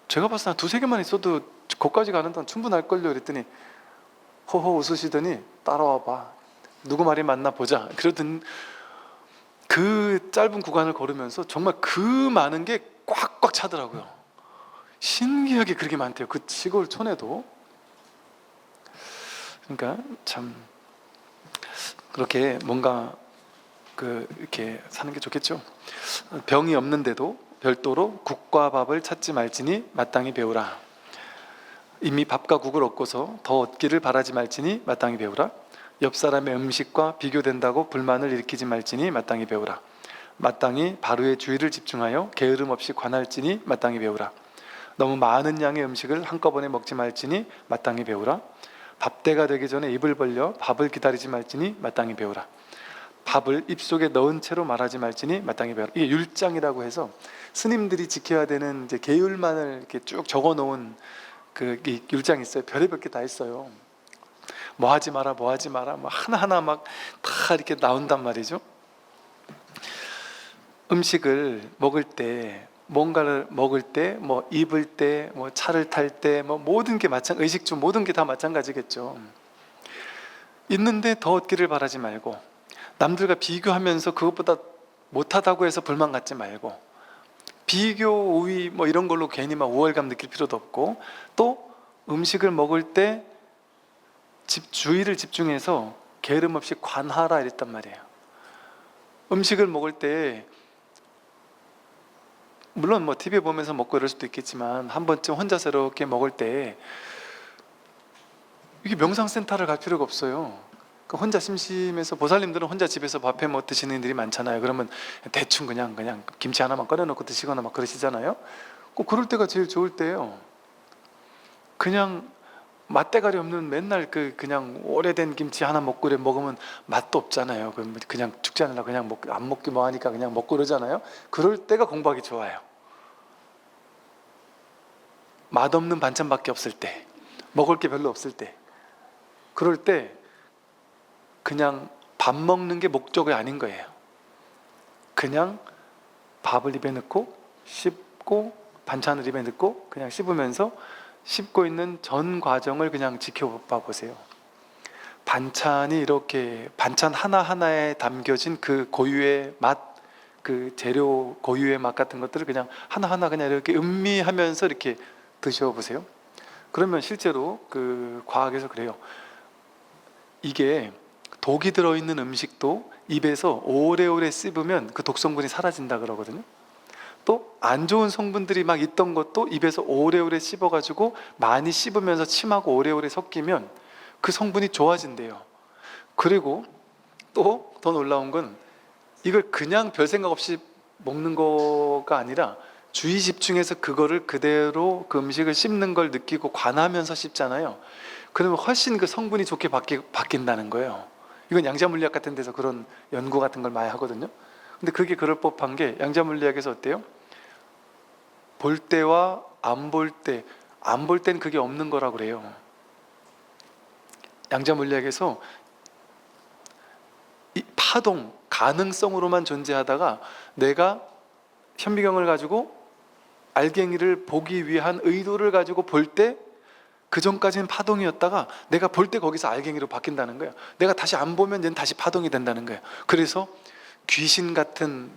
제가 봤을 때 한 두세 개만 있어도 거기까지 가는 동안 충분할걸요. 그랬더니 허허 웃으시더니 따라와 봐. 누구 말이 맞나 보자. 그러던 그 짧은 구간을 걸으면서 정말 그 많은 게 꽉꽉 차더라고요. 신기하게 그렇게 많대요. 그 시골 촌에도. 그러니까 참 그렇게 뭔가 이렇게 사는 게 좋겠죠. 병이 없는데도 별도로 국과 밥을 찾지 말지니 마땅히 배우라. 이미 밥과 국을 얻고서 더 얻기를 바라지 말지니 마땅히 배우라. 옆 사람의 음식과 비교된다고 불만을 일으키지 말지니 마땅히 배우라. 마땅히 바로의 주의를 집중하여 게으름 없이 관할지니 마땅히 배우라. 너무 많은 양의 음식을 한꺼번에 먹지 말지니 마땅히 배우라. 밥때가 되기 전에 입을 벌려 밥을 기다리지 말지니 마땅히 배우라. 밥을 입속에 넣은 채로 말하지 말지니 마땅히 배우라. 이게 율장이라고 해서 스님들이 지켜야 되는 이제 계율만을 이렇게 쭉 적어 놓은 이 율장이 있어요. 별의별 게 다 있어요. 뭐 하지 마라, 뭐 하지 마라, 뭐 하나하나 막 다 이렇게 나온단 말이죠. 음식을 먹을 때, 뭔가를 먹을 때, 뭐 입을 때, 뭐 차를 탈 때, 뭐 모든 게 의식 중 모든 게 다 마찬가지겠죠. 있는데 더 얻기를 바라지 말고, 남들과 비교하면서 그것보다 못하다고 해서 불만 갖지 말고, 비교, 우위 뭐 이런 걸로 괜히 막 우월감 느낄 필요도 없고, 또 음식을 먹을 때 주의를 집중해서 게으름 없이 관하라 이랬단 말이에요. 음식을 먹을 때 물론 뭐 TV 보면서 먹고 이럴 수도 있겠지만 한 번쯤 혼자서 이렇게 먹을 때 이게 명상센터를 갈 필요가 없어요. 혼자 심심해서, 보살님들은 혼자 집에서 밥해 먹 드시는 일이 많잖아요. 그러면 대충 그냥 김치 하나만 꺼내놓고 드시거나 막 그러시잖아요. 꼭 그럴 때가 제일 좋을 때예요. 그냥 맛대가리 없는 맨날 그냥 오래된 김치 하나 먹고 먹으면 맛도 없잖아요. 그냥 죽지 않으려 그냥 안 먹기 뭐 하니까 그냥 먹고 그러잖아요. 그럴 때가 공부하기 좋아요. 맛없는 반찬밖에 없을 때, 먹을 게 별로 없을 때, 그럴 때 그냥 밥 먹는 게 목적이 아닌 거예요. 그냥 밥을 입에 넣고 씹고 반찬을 입에 넣고 그냥 씹으면서 씹고 있는 전 과정을 그냥 지켜봐 보세요. 반찬이 이렇게 반찬 하나하나에 담겨진 그 고유의 맛, 그 재료 고유의 맛 같은 것들을 그냥 하나하나 그냥 이렇게 음미하면서 이렇게 드셔보세요. 그러면 실제로 그 과학에서 그래요. 이게 독이 들어있는 음식도 입에서 오래오래 씹으면 그 독성분이 사라진다 그러거든요. 또 안 좋은 성분들이 막 있던 것도 입에서 오래오래 씹어가지고 많이 씹으면서 침하고 오래오래 섞이면 그 성분이 좋아진대요. 그리고 또 더 놀라운 건 이걸 그냥 별 생각 없이 먹는 거가 아니라 주의 집중해서 그거를 그대로 그 음식을 씹는 걸 느끼고 관하면서 씹잖아요. 그러면 훨씬 그 성분이 좋게 바뀐다는 거예요. 이건 양자물리학 같은 데서 그런 연구 같은 걸 많이 하거든요. 근데 그게 그럴 법한 게 양자물리학에서 어때요? 볼 때와 안 볼 때, 안 볼 땐 그게 없는 거라고 그래요. 양자물리학에서 이 파동, 가능성으로만 존재하다가 내가 현미경을 가지고 알갱이를 보기 위한 의도를 가지고 볼 때 그 전까지는 파동이었다가 내가 볼 때 거기서 알갱이로 바뀐다는 거예요. 내가 다시 안 보면 얘는 다시 파동이 된다는 거예요. 그래서 귀신 같은,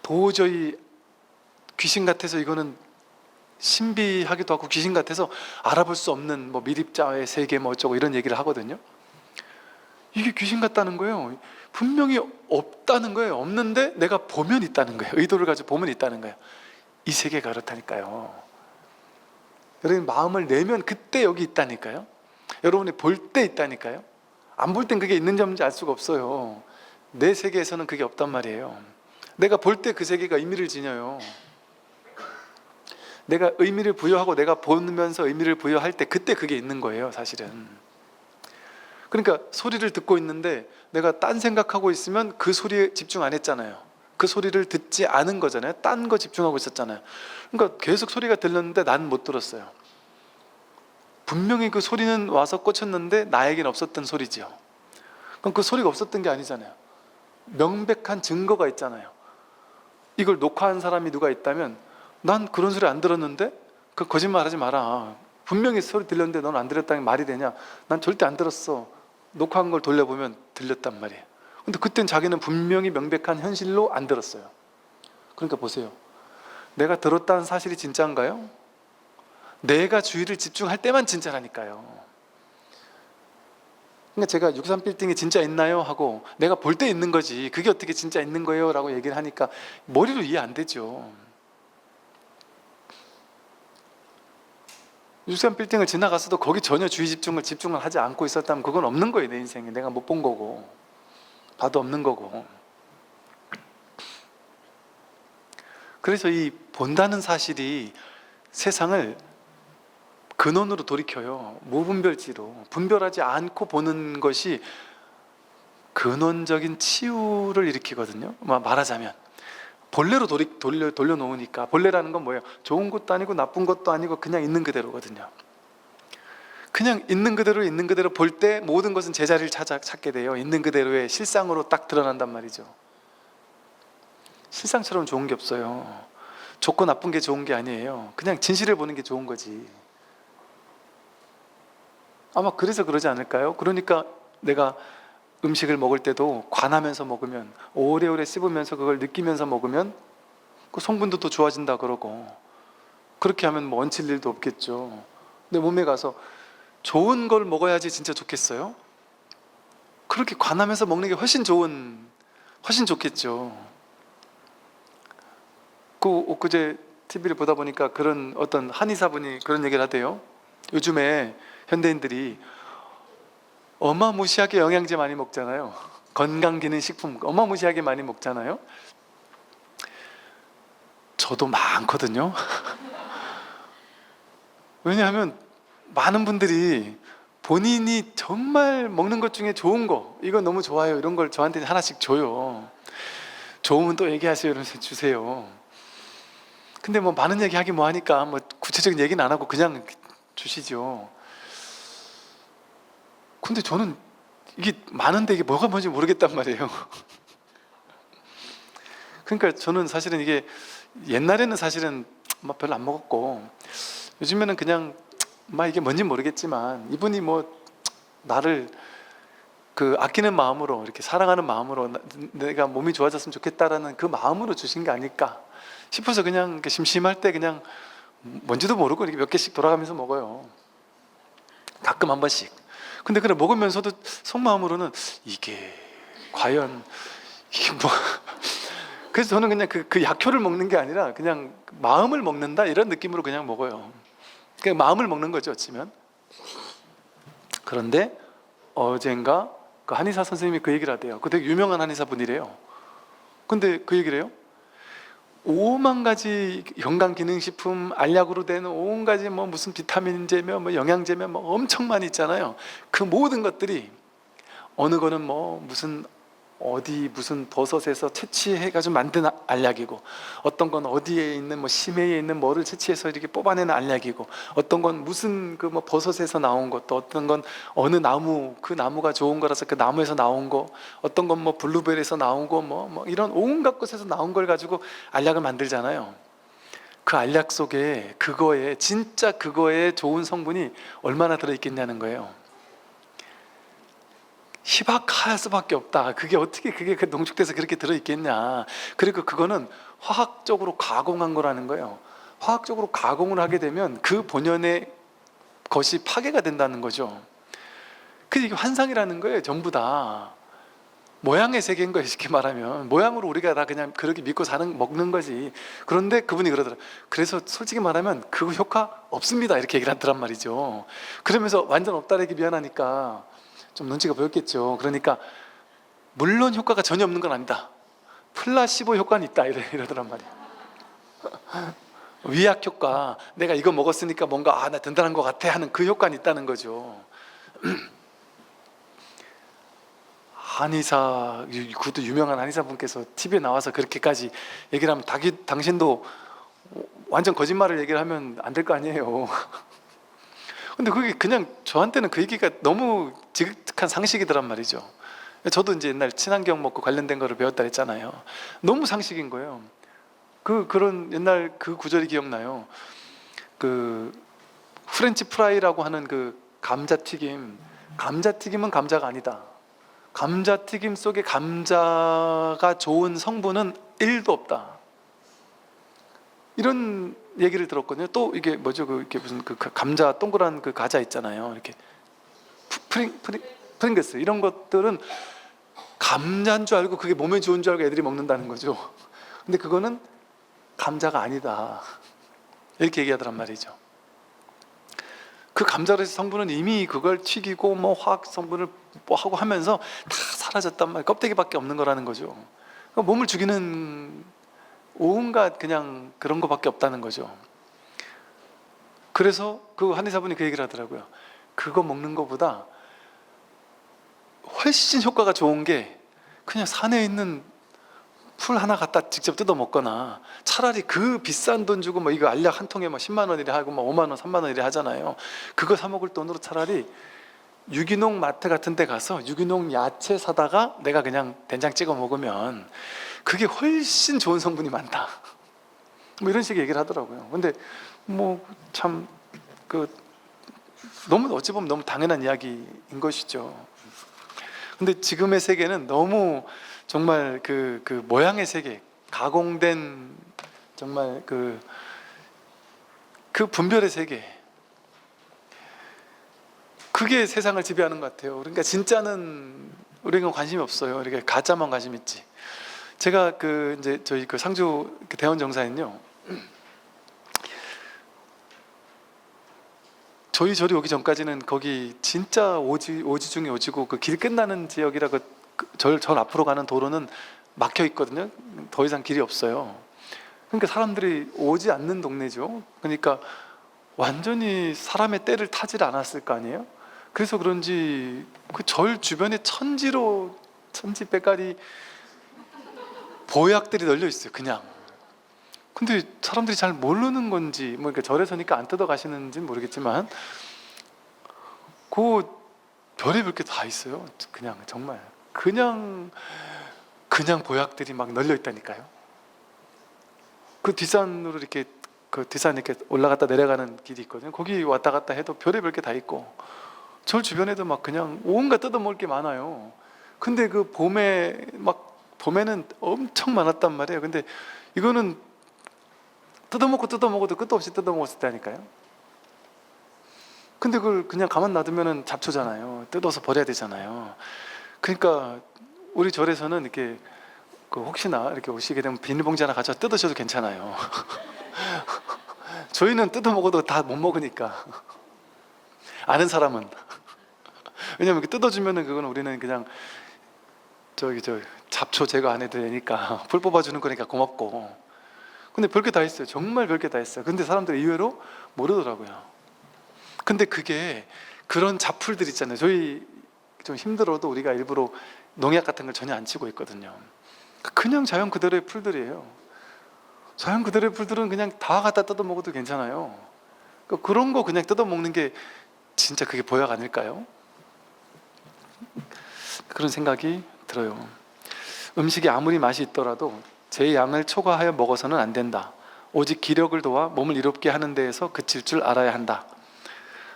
도저히 귀신 같아서 이거는 신비하기도 하고 귀신 같아서 알아볼 수 없는 뭐 미립자의 세계 뭐 어쩌고 이런 얘기를 하거든요. 이게 귀신 같다는 거예요. 분명히 없다는 거예요. 없는데 내가 보면 있다는 거예요. 의도를 가지고 보면 있다는 거예요. 이 세계가 그렇다니까요. 여러분 마음을 내면 그때 여기 있다니까요. 여러분이 볼 때 있다니까요. 안 볼 땐 그게 있는 점인지 알 수가 없어요. 내 세계에서는 그게 없단 말이에요. 내가 볼 때 그 세계가 의미를 지녀요. 내가 의미를 부여하고 내가 보면서 의미를 부여할 때 그때 그게 있는 거예요, 사실은. 그러니까 소리를 듣고 있는데 내가 딴 생각하고 있으면 그 소리에 집중 안 했잖아요. 그 소리를 듣지 않은 거잖아요. 딴 거 집중하고 있었잖아요. 그러니까 계속 소리가 들렸는데 난 못 들었어요. 분명히 그 소리는 와서 꽂혔는데 나에겐 없었던 소리지요. 그럼 그 소리가 없었던 게 아니잖아요. 명백한 증거가 있잖아요. 이걸 녹화한 사람이 누가 있다면 난 그런 소리 안 들었는데? 그 거짓말하지 마라. 분명히 소리 들렸는데 넌 안 들었다는 게 말이 되냐? 난 절대 안 들었어. 녹화한 걸 돌려보면 들렸단 말이에요. 근데 그땐 자기는 분명히 명백한 현실로 안 들었어요. 그러니까 보세요. 내가 들었다는 사실이 진짜인가요? 내가 주의를 집중할 때만 진짜라니까요. 그러니까 제가 63빌딩이 진짜 있나요? 하고 내가 볼 때 있는 거지 그게 어떻게 진짜 있는 거예요? 라고 얘기를 하니까 머리로 이해 안 되죠. 63빌딩을 지나갔어도 거기 전혀 주의 집중을 하지 않고 있었다면 그건 없는 거예요. 내 인생에 내가 못 본 거고 봐도 없는 거고. 그래서 이 본다는 사실이 세상을 근원으로 돌이켜요. 무분별지로 분별하지 않고 보는 것이 근원적인 치유를 일으키거든요. 말하자면 본래로 돌려놓으니까. 본래라는 건 뭐예요? 좋은 것도 아니고 나쁜 것도 아니고 그냥 있는 그대로거든요. 그냥 있는 그대로 볼 때 모든 것은 제자리를 찾게 돼요. 있는 그대로의 실상으로 딱 드러난단 말이죠. 실상처럼 좋은 게 없어요. 좋고 나쁜 게 좋은 게 아니에요. 그냥 진실을 보는 게 좋은 거지. 아마 그래서 그러지 않을까요? 그러니까 내가 음식을 먹을 때도 관하면서 먹으면, 오래오래 씹으면서 그걸 느끼면서 먹으면 그 성분도 더 좋아진다 그러고, 그렇게 하면 뭐 얹힐 일도 없겠죠. 내 몸에 가서 좋은 걸 먹어야지 진짜 좋겠어요? 그렇게 관하면서 먹는 게 훨씬 좋겠죠. 엊그제 TV를 보다 보니까 그런 어떤 한의사분이 그런 얘기를 하대요. 요즘에 현대인들이 어마무시하게 영양제 많이 먹잖아요. 건강기능식품 어마무시하게 많이 먹잖아요. 저도 많거든요. 왜냐하면 많은 분들이 본인이 정말 먹는 것 중에 좋은 거, 이거 너무 좋아요, 이런 걸 저한테 하나씩 줘요. 좋으면 또 얘기하세요 이러면서 주세요. 근데 뭐 많은 얘기하기 뭐 하니까 뭐 구체적인 얘기는 안 하고 그냥 주시죠. 근데 저는 이게 많은데 이게 뭐가 뭔지 모르겠단 말이에요. 그러니까 저는 사실은 이게 옛날에는 사실은 막 별로 안 먹었고 요즘에는 그냥 막 이게 뭔지 모르겠지만 이분이 뭐 나를 그 아끼는 마음으로, 이렇게 사랑하는 마음으로 내가 몸이 좋아졌으면 좋겠다라는 그 마음으로 주신 게 아닐까 싶어서 그냥 이렇게 심심할 때 그냥 뭔지도 모르고 이렇게 몇 개씩 돌아가면서 먹어요. 가끔 한 번씩. 근데 그래 먹으면서도 속마음으로는 이게 과연 이게 뭐 그래서 저는 그냥 그 약효를 먹는 게 아니라 그냥 마음을 먹는다 이런 느낌으로 그냥 먹어요. 그냥 마음을 먹는 거죠, 어찌면. 그런데 어젠가 그 한의사 선생님이 그 얘기를 하대요. 그 되게 유명한 한의사 분이래요. 근데 그 얘기를 해요. 5만 가지 건강기능식품, 알약으로 된 온가지 뭐 무슨 비타민제며 뭐 영양제며 뭐 엄청 많이 있잖아요. 그 모든 것들이 어느 거는 뭐 무슨 어디 무슨 버섯에서 채취해가지고 만든 알약이고, 어떤 건 어디에 있는 뭐 심해에 있는 뭐를 채취해서 이렇게 뽑아내는 알약이고, 어떤 건 무슨 그 뭐 버섯에서 나온 것도, 어떤 건 어느 나무 그 나무가 좋은 거라서 그 나무에서 나온 거, 어떤 건 뭐 블루베리에서 나온 거, 뭐 이런 온갖 것에서 나온 걸 가지고 알약을 만들잖아요. 그 알약 속에 그거에 진짜 그거에 좋은 성분이 얼마나 들어있겠냐는 거예요. 희박할 수밖에 없다. 그게 어떻게 그게 농축돼서 그렇게 들어있겠냐. 그리고 그거는 화학적으로 가공한 거라는 거예요. 화학적으로 가공을 하게 되면 그 본연의 것이 파괴가 된다는 거죠. 그게 이게 환상이라는 거예요. 전부 다 모양의 세계인 거예요. 쉽게 말하면 모양으로 우리가 다 그냥 그렇게 믿고 사는 먹는 거지. 그런데 그분이 그러더라고요. 그래서 솔직히 말하면 그 효과 없습니다, 이렇게 얘기를 하더란 말이죠. 그러면서 완전 없다라기 미안하니까 좀 눈치가 보였겠죠. 그러니까 물론 효과가 전혀 없는 건 아니다. 플라시보 효과는 있다, 이러더란 말이에요. 위약 효과, 내가 이거 먹었으니까 뭔가 나 든든한 것 같아 하는 그 효과는 있다는 거죠. 한의사, 그것도 유명한 한의사분께서 TV에 나와서 그렇게까지 얘기를 하면 당신도 완전 거짓말을 얘기를 하면 안 될 거 아니에요. 근데 그게 그냥 저한테는 그 얘기가 너무 지극한 상식이더란 말이죠. 저도 이제 옛날 친환경 먹고 관련된 거를 배웠다 했잖아요. 너무 상식인 거예요. 그런 옛날 그 구절이 기억나요. 그 프렌치 프라이라고 하는 그 감자튀김은 감자가 아니다. 감자튀김 속에 감자가 좋은 성분은 1도 없다. 이런 얘기를 들었거든요. 또 이게 뭐죠? 이렇게 무슨 그 감자 동그란 그 과자 있잖아요. 이렇게 프링글스 이런 것들은 감자인 줄 알고 그게 몸에 좋은 줄 알고 애들이 먹는다는 거죠. 근데 그거는 감자가 아니다, 이렇게 얘기하더란 말이죠. 그 감자의 성분은 이미 그걸 튀기고 뭐 화학 성분을 뭐 하고 하면서 다 사라졌단 말이에요. 껍데기밖에 없는 거라는 거죠. 그러니까 몸을 죽이는 온갖 그냥 그런 거밖에 없다는 거죠. 그래서 그 한의사분이 그 얘기를 하더라고요. 그거 먹는 거보다 훨씬 효과가 좋은 게 그냥 산에 있는 풀 하나 갖다 직접 뜯어 먹거나, 차라리 그 비싼 돈 주고 뭐 이거 알약 한 통에 뭐 10만 원이라 하고 뭐 5만 원, 3만 원이라 하잖아요. 그거 사 먹을 돈으로 차라리 유기농 마트 같은 데 가서 유기농 야채 사다가 내가 그냥 된장 찍어 먹으면 그게 훨씬 좋은 성분이 많다, 뭐 이런 식의 얘기를 하더라고요. 근데 뭐 참 너무 어찌 보면 너무 당연한 이야기인 것이죠. 근데 지금의 세계는 너무 정말 그 모양의 세계, 가공된 정말 그 분별의 세계, 그게 세상을 지배하는 것 같아요. 그러니까 진짜는 우리가 관심이 없어요. 이렇게 가짜만 관심 있지. 제가 이제 저희 상주 대원 정사는요, 저희 절이 오기 전까지는 거기 진짜 오지 중에 오지고 그 길 끝나는 지역이라 절 앞으로 가는 도로는 막혀 있거든요. 더 이상 길이 없어요. 그러니까 사람들이 오지 않는 동네죠. 그러니까 완전히 사람의 때를 타질 않았을 거 아니에요. 그래서 그런지 그 절 주변에 천지 빼가리 보약들이 널려 있어요, 그냥. 근데 사람들이 잘 모르는 건지 뭐 이렇게 절에 서니까 안 뜯어 가시는지는 모르겠지만 그 별의별 게 다 있어요. 그냥 정말 그냥 보약들이 막 널려 있다니까요. 그 뒷산으로 이렇게 뒷산 이렇게 올라갔다 내려가는 길이 있거든요. 거기 왔다 갔다 해도 별의별 게 다 있고, 절 주변에도 막 그냥 온갖 뜯어먹을 게 많아요. 근데 봄에는 엄청 많았단 말이에요. 근데 이거는 뜯어먹어도 끝도 없이 뜯어먹었을 때니까요. 근데 그걸 그냥 가만 놔두면 잡초잖아요. 뜯어서 버려야 되잖아요. 그러니까 우리 절에서는 이렇게 혹시나 이렇게 오시게 되면 비닐봉지 하나 가져 뜯으셔도 괜찮아요. 저희는 뜯어 먹어도 다 못 먹으니까. 아는 사람은. 왜냐면 이렇게 뜯어주면은 그거는 우리는 그냥 저 잡초 제거 안 해도 되니까 풀 뽑아주는 거니까 고맙고. 근데 별게 다 있어요. 정말 별게 다 있어요. 근데 사람들이 의외로 모르더라고요. 근데 그게 그런 잡풀들 있잖아요. 저희 좀 힘들어도 우리가 일부러 농약 같은 걸 전혀 안 치고 있거든요. 그냥 자연 그대로의 풀들이에요. 자연 그대로의 풀들은 그냥 다 갖다 뜯어 먹어도 괜찮아요. 그런 거 그냥 뜯어 먹는 게 진짜 그게 보약 아닐까요? 그런 생각이 들어요. 음식이 아무리 맛이 있더라도 제 양을 초과하여 먹어서는 안 된다. 오직 기력을 도와 몸을 이롭게 하는 데에서 그칠 줄 알아야 한다.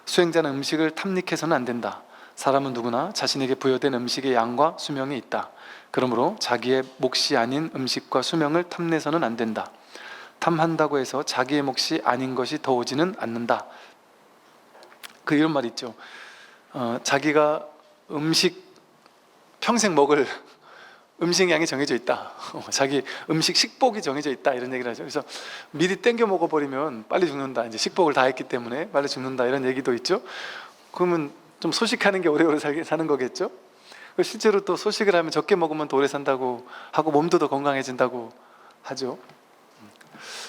수행자는 음식을 탐닉해서는 안 된다. 사람은 누구나 자신에게 부여된 음식의 양과 수명이 있다. 그러므로 자기의 몫이 아닌 음식과 수명을 탐내서는 안 된다. 탐한다고 해서 자기의 몫이 아닌 것이 더 오지는 않는다. 이런 말 있죠. 자기가 평생 먹을 음식 양이 정해져 있다. 자기 음식 식복이 정해져 있다. 이런 얘기를 하죠. 그래서 미리 땡겨 먹어버리면 빨리 죽는다. 이제 식복을 다 했기 때문에 빨리 죽는다. 이런 얘기도 있죠. 그러면 좀 소식하는 게 오래오래 사는 거겠죠. 실제로 또 소식을 하면 적게 먹으면 더 오래 산다고 하고 몸도 더 건강해진다고 하죠.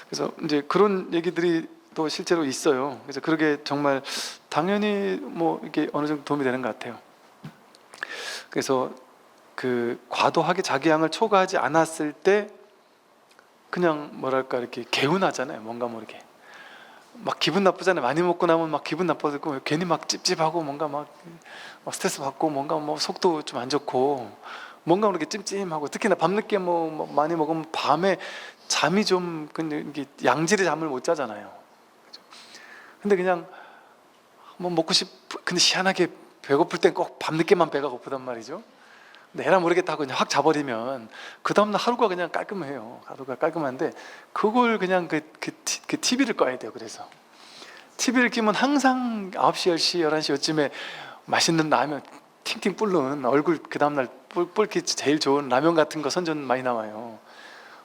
그래서 이제 그런 얘기들이 또 실제로 있어요. 그래서 그러게 정말 당연히 뭐 이게 어느 정도 도움이 되는 것 같아요. 그래서 과도하게 자기 양을 초과하지 않았을 때 그냥 뭐랄까 이렇게 개운하잖아요. 뭔가 모르게 막 기분 나쁘잖아요. 많이 먹고 나면 막 기분 나빠지고 괜히 막 찝찝하고 뭔가 막 스트레스 받고 뭔가 뭐 속도 좀 안 좋고 뭔가 모르게 찜찜하고, 특히나 밤늦게 뭐 많이 먹으면 밤에 잠이 좀 양질의 잠을 못 자잖아요. 근데 그냥 뭐 먹고 근데 희한하게 배고플 땐 꼭 밤늦게만 배가 고프단 말이죠. 근데 에라 모르겠다 하고 그냥 확 자버리면 그 다음날 하루가 그냥 깔끔해요. 하루가 깔끔한데 그걸 그냥 TV를 꺼야 돼요. 그래서 TV를 끼면 항상 9시, 10시, 11시 요쯤에 맛있는 라면 팅팅 불는 얼굴 그 다음날 뿔기 제일 좋은 라면 같은 거 선전 많이 나와요.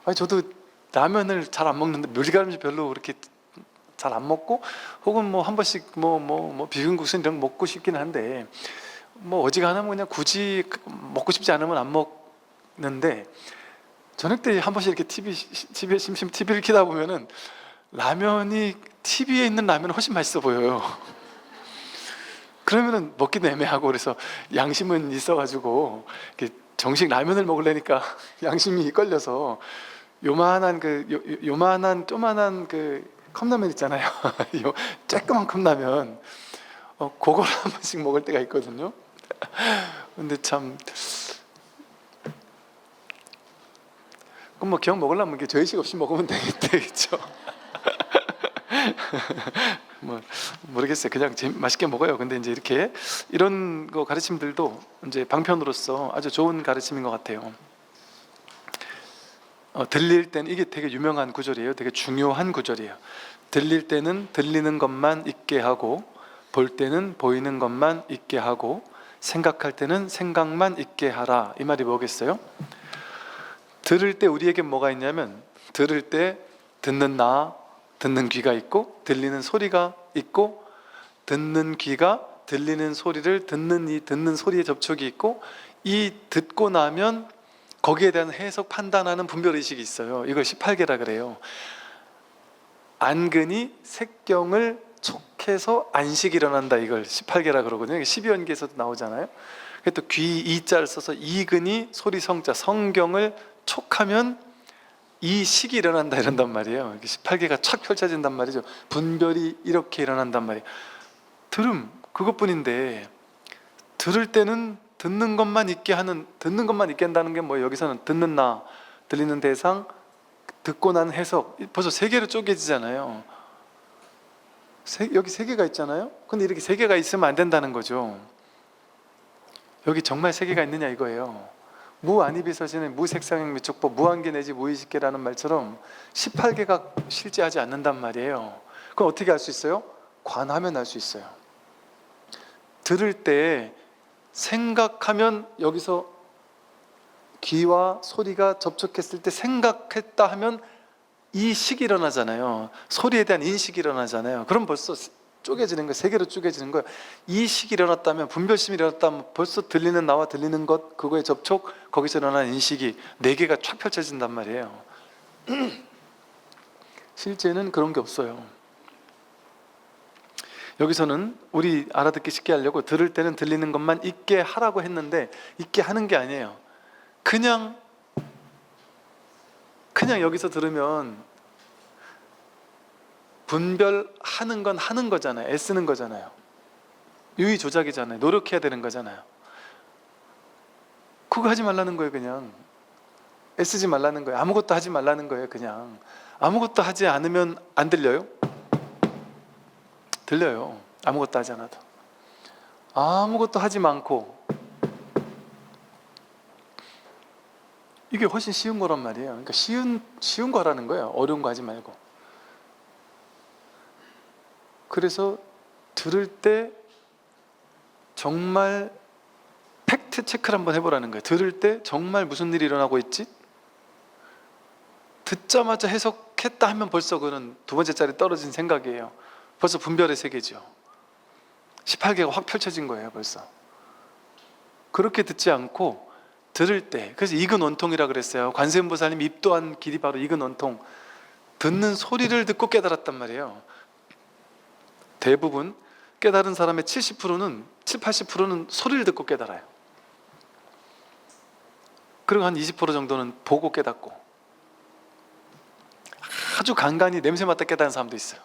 아니 저도 라면을 잘 안 먹는데 멸치갈비 별로 그렇게 잘 안 먹고, 혹은 뭐 한 번씩 뭐 비빔국수 이런 거 먹고 싶긴 한데 뭐 어지간하면 그냥 굳이 먹고 싶지 않으면 안 먹는데, 저녁 때 한 번씩 이렇게 TV에 심심 TV를 켜다 보면은 라면이 TV에 있는 라면은 훨씬 맛있어 보여요. 그러면은 먹기도 애매하고, 그래서 양심은 있어가지고 정식 라면을 먹으려니까 양심이 걸려서 요만한 조만한 컵라면 있잖아요. 요 쬐끄만 컵라면 그걸 한 번씩 먹을 때가 있거든요. 근데 참 그럼 뭐 기왕 먹으려면 이게 저희식 없이 먹으면 되겠죠. 뭐 모르겠어요. 그냥 맛있게 먹어요. 근데 이제 이런 거 가르침들도 이제 방편으로서 아주 좋은 가르침인 것 같아요. 들릴 땐, 이게 되게 유명한 구절이에요. 되게 중요한 구절이에요. 들릴 때는 들리는 것만 있게 하고, 볼 때는 보이는 것만 있게 하고, 생각할 때는 생각만 있게 하라. 이 말이 뭐겠어요? 들을 때 우리에게 뭐가 있냐면, 들을 때 듣는 듣는 귀가 있고, 들리는 소리가 있고, 듣는 귀가 들리는 소리를 듣는 이 듣는 소리의 접촉이 있고, 이 듣고 나면 거기에 대한 해석 판단하는 분별의식이 있어요. 이걸 18개라 그래요. 안근이 색경을 촉해서 안식이 일어난다. 이걸 18개라 그러거든요. 12연기에서도 나오잖아요. 또 귀 이자를 써서 이근이 소리 성자 성경을 촉하면 이 식이 일어난다 이런단 말이에요. 18개가 촥 펼쳐진단 말이죠. 분별이 이렇게 일어난단 말이에요. 들음 그것뿐인데, 들을 때는 듣는 것만 있게 한다는 게 뭐예요? 여기서는 듣는 들리는 대상, 듣고 난 해석, 벌써 3개로 쪼개지잖아요. 여기 3개가 있잖아요. 근데 이렇게 3개가 있으면 안 된다는 거죠. 여기 정말 3개가 있느냐 이거예요. 무안이비서신의 무색상행미촉법 무한계 내지 무의식계라는 말처럼 18개가 실제하지 않는단 말이에요. 그럼 어떻게 알 수 있어요? 관하면 알 수 있어요. 들을 때 생각하면, 여기서 귀와 소리가 접촉했을 때 생각했다 하면 이식이 일어나잖아요. 소리에 대한 인식이 일어나잖아요. 그럼 벌써 쪼개지는 거예요. 세 개로 쪼개지는 거예요. 이식이 일어났다면, 분별심이 일어났다면 벌써 들리는 나와 들리는 것, 그거의 접촉, 거기서 일어나는 인식이 네 개가 쫙 펼쳐진단 말이에요. 실제는 그런 게 없어요. 여기서는 우리 알아듣기 쉽게 하려고 들을 때는 들리는 것만 있게 하라고 했는데, 있게 하는 게 아니에요. 그냥 여기서 들으면 분별하는 건 하는 거잖아요. 애쓰는 거잖아요. 유의 조작이잖아요. 노력해야 되는 거잖아요. 그거 하지 말라는 거예요. 그냥 애쓰지 말라는 거예요. 아무것도 하지 말라는 거예요. 그냥 아무것도 하지 않으면 안 들려요? 들려요. 아무것도 하지 않아도. 아무것도 하지 않고, 이게 훨씬 쉬운 거란 말이에요. 그러니까 쉬운 거 하라는 거예요. 어려운 거 하지 말고. 그래서 들을 때 정말 팩트 체크를 한번 해보라는 거예요. 들을 때 정말 무슨 일이 일어나고 있지? 듣자마자 해석했다 하면 벌써 그는 두 번째 자리 떨어진 생각이에요. 벌써 분별의 세계죠. 18개가 확 펼쳐진 거예요. 벌써. 그렇게 듣지 않고 들을 때, 그래서 익은 원통이라 그랬어요. 관세음보살님 입도한 길이 바로 익은 원통. 듣는 소리를 듣고 깨달았단 말이에요. 대부분 깨달은 사람의 70%는 80%는 소리를 듣고 깨달아요. 그리고 한 20% 정도는 보고 깨닫고, 아주 간간히 냄새 맡다 깨닫는 사람도 있어요.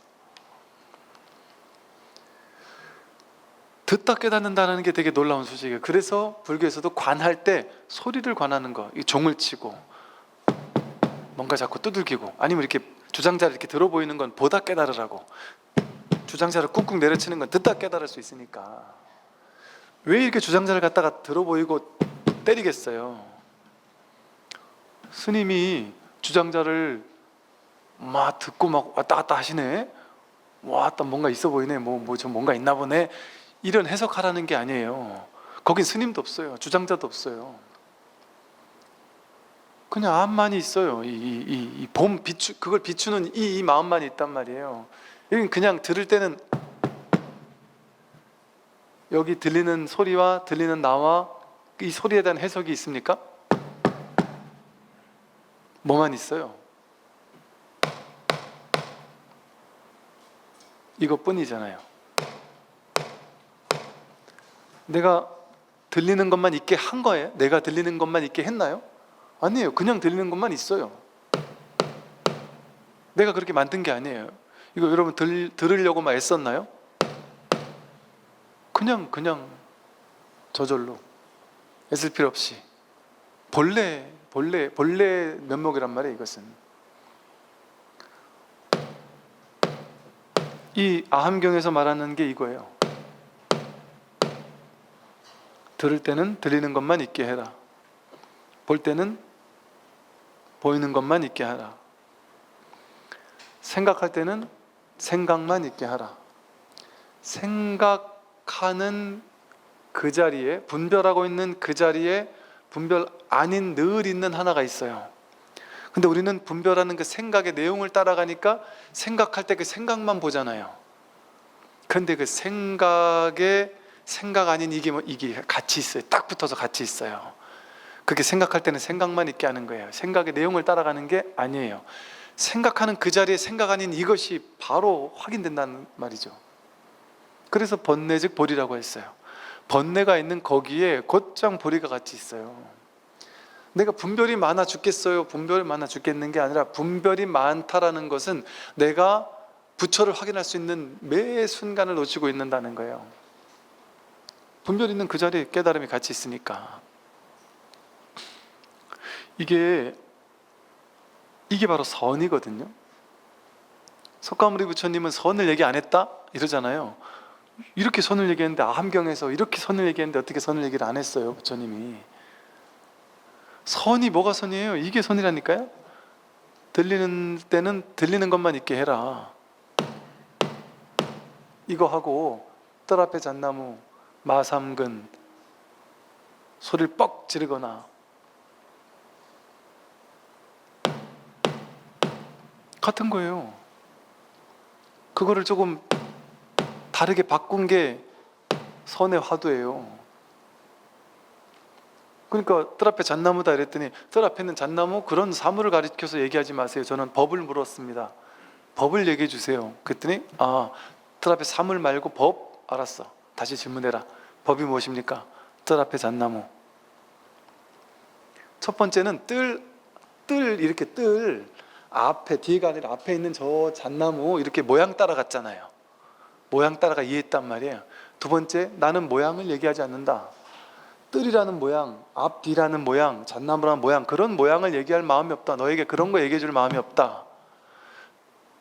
듣다 깨닫는다는 게 되게 놀라운 소식이에요. 그래서 불교에서도 관할 때 소리를 관하는 거, 이 종을 치고 뭔가 자꾸 두들기고, 아니면 이렇게 주장자를 이렇게 들어 보이는 건 보다 깨달으라고, 주장자를 꾹꾹 내려치는 건 듣다 깨달을 수 있으니까. 왜 이렇게 주장자를 갖다가 들어 보이고 때리겠어요? 스님이 주장자를 막 듣고 막 왔다 갔다 하시네. 와, 또 뭔가 있어 보이네. 좀 뭔가 있나 보네. 이런 해석하라는 게 아니에요. 거긴 스님도 없어요. 주장자도 없어요. 그냥 암만이 있어요. 그걸 비추는 이 마음만이 있단 말이에요. 여긴 그냥 들을 때는 여기 들리는 소리와 들리는 나와 이 소리에 대한 해석이 있습니까? 뭐만 있어요? 이것뿐이잖아요. 내가 들리는 것만 있게 한 거예요? 내가 들리는 것만 있게 했나요? 아니에요. 그냥 들리는 것만 있어요. 내가 그렇게 만든 게 아니에요. 이거 여러분 들으려고만 애썼나요? 그냥 저절로 애쓸 필요 없이 본래 면목이란 말이에요. 이것은 이 아함경에서 말하는 게 이거예요. 들을 때는 들리는 것만 있게 해라. 볼 때는 보이는 것만 있게 하라. 생각할 때는 생각만 있게 하라. 생각하는 그 자리에, 분별하고 있는 그 자리에 분별 아닌 늘 있는 하나가 있어요. 근데 우리는 분별하는 그 생각의 내용을 따라가니까 생각할 때 그 생각만 보잖아요. 그런데 그 생각에 생각 아닌 이게 같이 있어요. 딱 붙어서 같이 있어요. 그렇게 생각할 때는 생각만 있게 하는 거예요. 생각의 내용을 따라가는 게 아니에요. 생각하는 그 자리에 생각 아닌 이것이 바로 확인된다는 말이죠. 그래서 번뇌 즉 보리라고 했어요. 번뇌가 있는 거기에 곧장 보리가 같이 있어요. 내가 분별이 많아 죽겠어요, 분별이 많아 죽겠는 게 아니라, 분별이 많다라는 것은 내가 부처를 확인할 수 있는 매 순간을 놓치고 있는다는 거예요. 분별 있는 그 자리에 깨달음이 같이 있으니까. 이게 바로 선이거든요. 석가모니 부처님은 선을 얘기 안 했다? 이러잖아요. 이렇게 선을 얘기했는데, 아함경에서 이렇게 선을 얘기했는데 어떻게 선을 얘기를 안 했어요, 부처님이. 선이 뭐가 선이에요? 이게 선이라니까요. 들리는 때는 들리는 것만 있게 해라. 이거 하고 뜰 앞에 잣나무 마삼근, 소리를 뻑 지르거나 같은 거예요. 그거를 조금 다르게 바꾼 게 선의 화두예요. 그러니까 뜰 앞에 잣나무다 이랬더니 뜰 앞에 있는 잣나무, 그런 사물을 가리켜서 얘기하지 마세요. 저는 법을 물었습니다. 법을 얘기해 주세요. 그랬더니 뜰 앞에 사물 말고 법? 알았어. 다시 질문해라. 법이 무엇입니까? 뜰 앞에 잣나무. 첫 번째는 뜰 이렇게 뜰 앞에, 뒤가 아니라 앞에 있는 저 잣나무 이렇게 모양 따라갔잖아요. 모양 따라가 이해했단 말이에요. 두 번째, 나는 모양을 얘기하지 않는다. 뜰이라는 모양, 앞, 뒤라는 모양, 잣나무라는 모양, 그런 모양을 얘기할 마음이 없다. 너에게 그런 거 얘기해 줄 마음이 없다.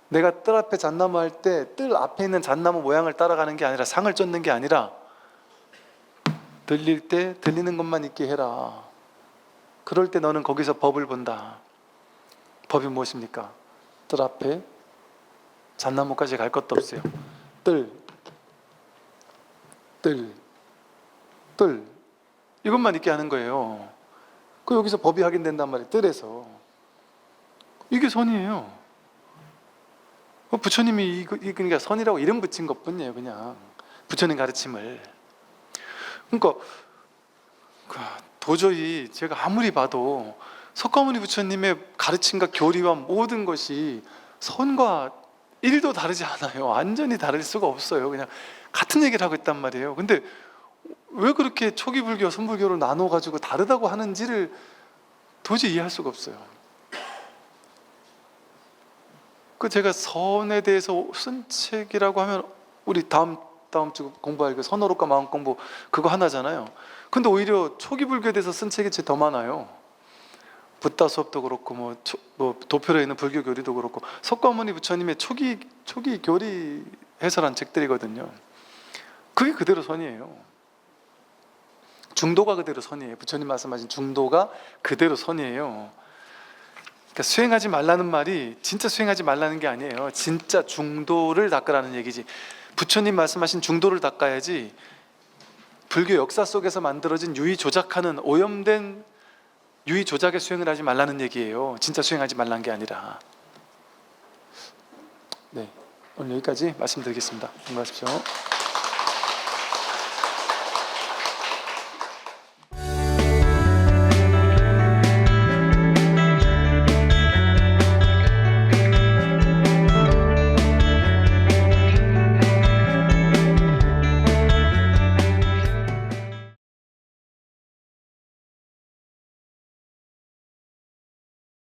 내가 뜰 앞에 잣나무 할 때 뜰 앞에 있는 잣나무 모양을 따라가는 게 아니라, 상을 쫓는 게 아니라 들릴 때 들리는 것만 있게 해라. 그럴 때 너는 거기서 법을 본다. 법이 무엇입니까? 뜰 앞에 잣나무까지 갈 것도 없어요. 뜰 이것만 있게 하는 거예요. 그 여기서 법이 확인된단 말이에요. 뜰에서. 이게 선이에요. 부처님이 그러니까 선이라고 이름 붙인 것뿐이에요. 그냥 부처님 가르침을. 그러니까 도저히 제가 아무리 봐도 석가모니 부처님의 가르침과 교리와 모든 것이 선과 1도 다르지 않아요. 완전히 다를 수가 없어요. 그냥 같은 얘기를 하고 있단 말이에요. 근데 왜 그렇게 초기 불교, 선불교로 나눠가지고 다르다고 하는지를 도저히 이해할 수가 없어요. 제가 선에 대해서 쓴 책이라고 하면 우리 다음 주 공부할 그 선어록과 마음공부, 그거 하나잖아요. 근데 오히려 초기 불교에 대해서 쓴 책이 더 많아요. 붓다 수업도 그렇고 뭐 도표로 있는 불교 교리도 그렇고, 석가모니 부처님의 초기 교리 해설한 책들이거든요. 그게 그대로 선이에요. 중도가 그대로 선이에요. 부처님 말씀하신 중도가 그대로 선이에요. 그러니까 수행하지 말라는 말이 진짜 수행하지 말라는 게 아니에요. 진짜 중도를 닦으라는 얘기지. 부처님 말씀하신 중도를 닦아야지 불교 역사 속에서 만들어진 유의 조작하는 오염된 유의 조작의 수행을 하지 말라는 얘기예요. 진짜 수행하지 말라는 게 아니라. 네, 오늘 여기까지 말씀드리겠습니다. 안녕하십시오.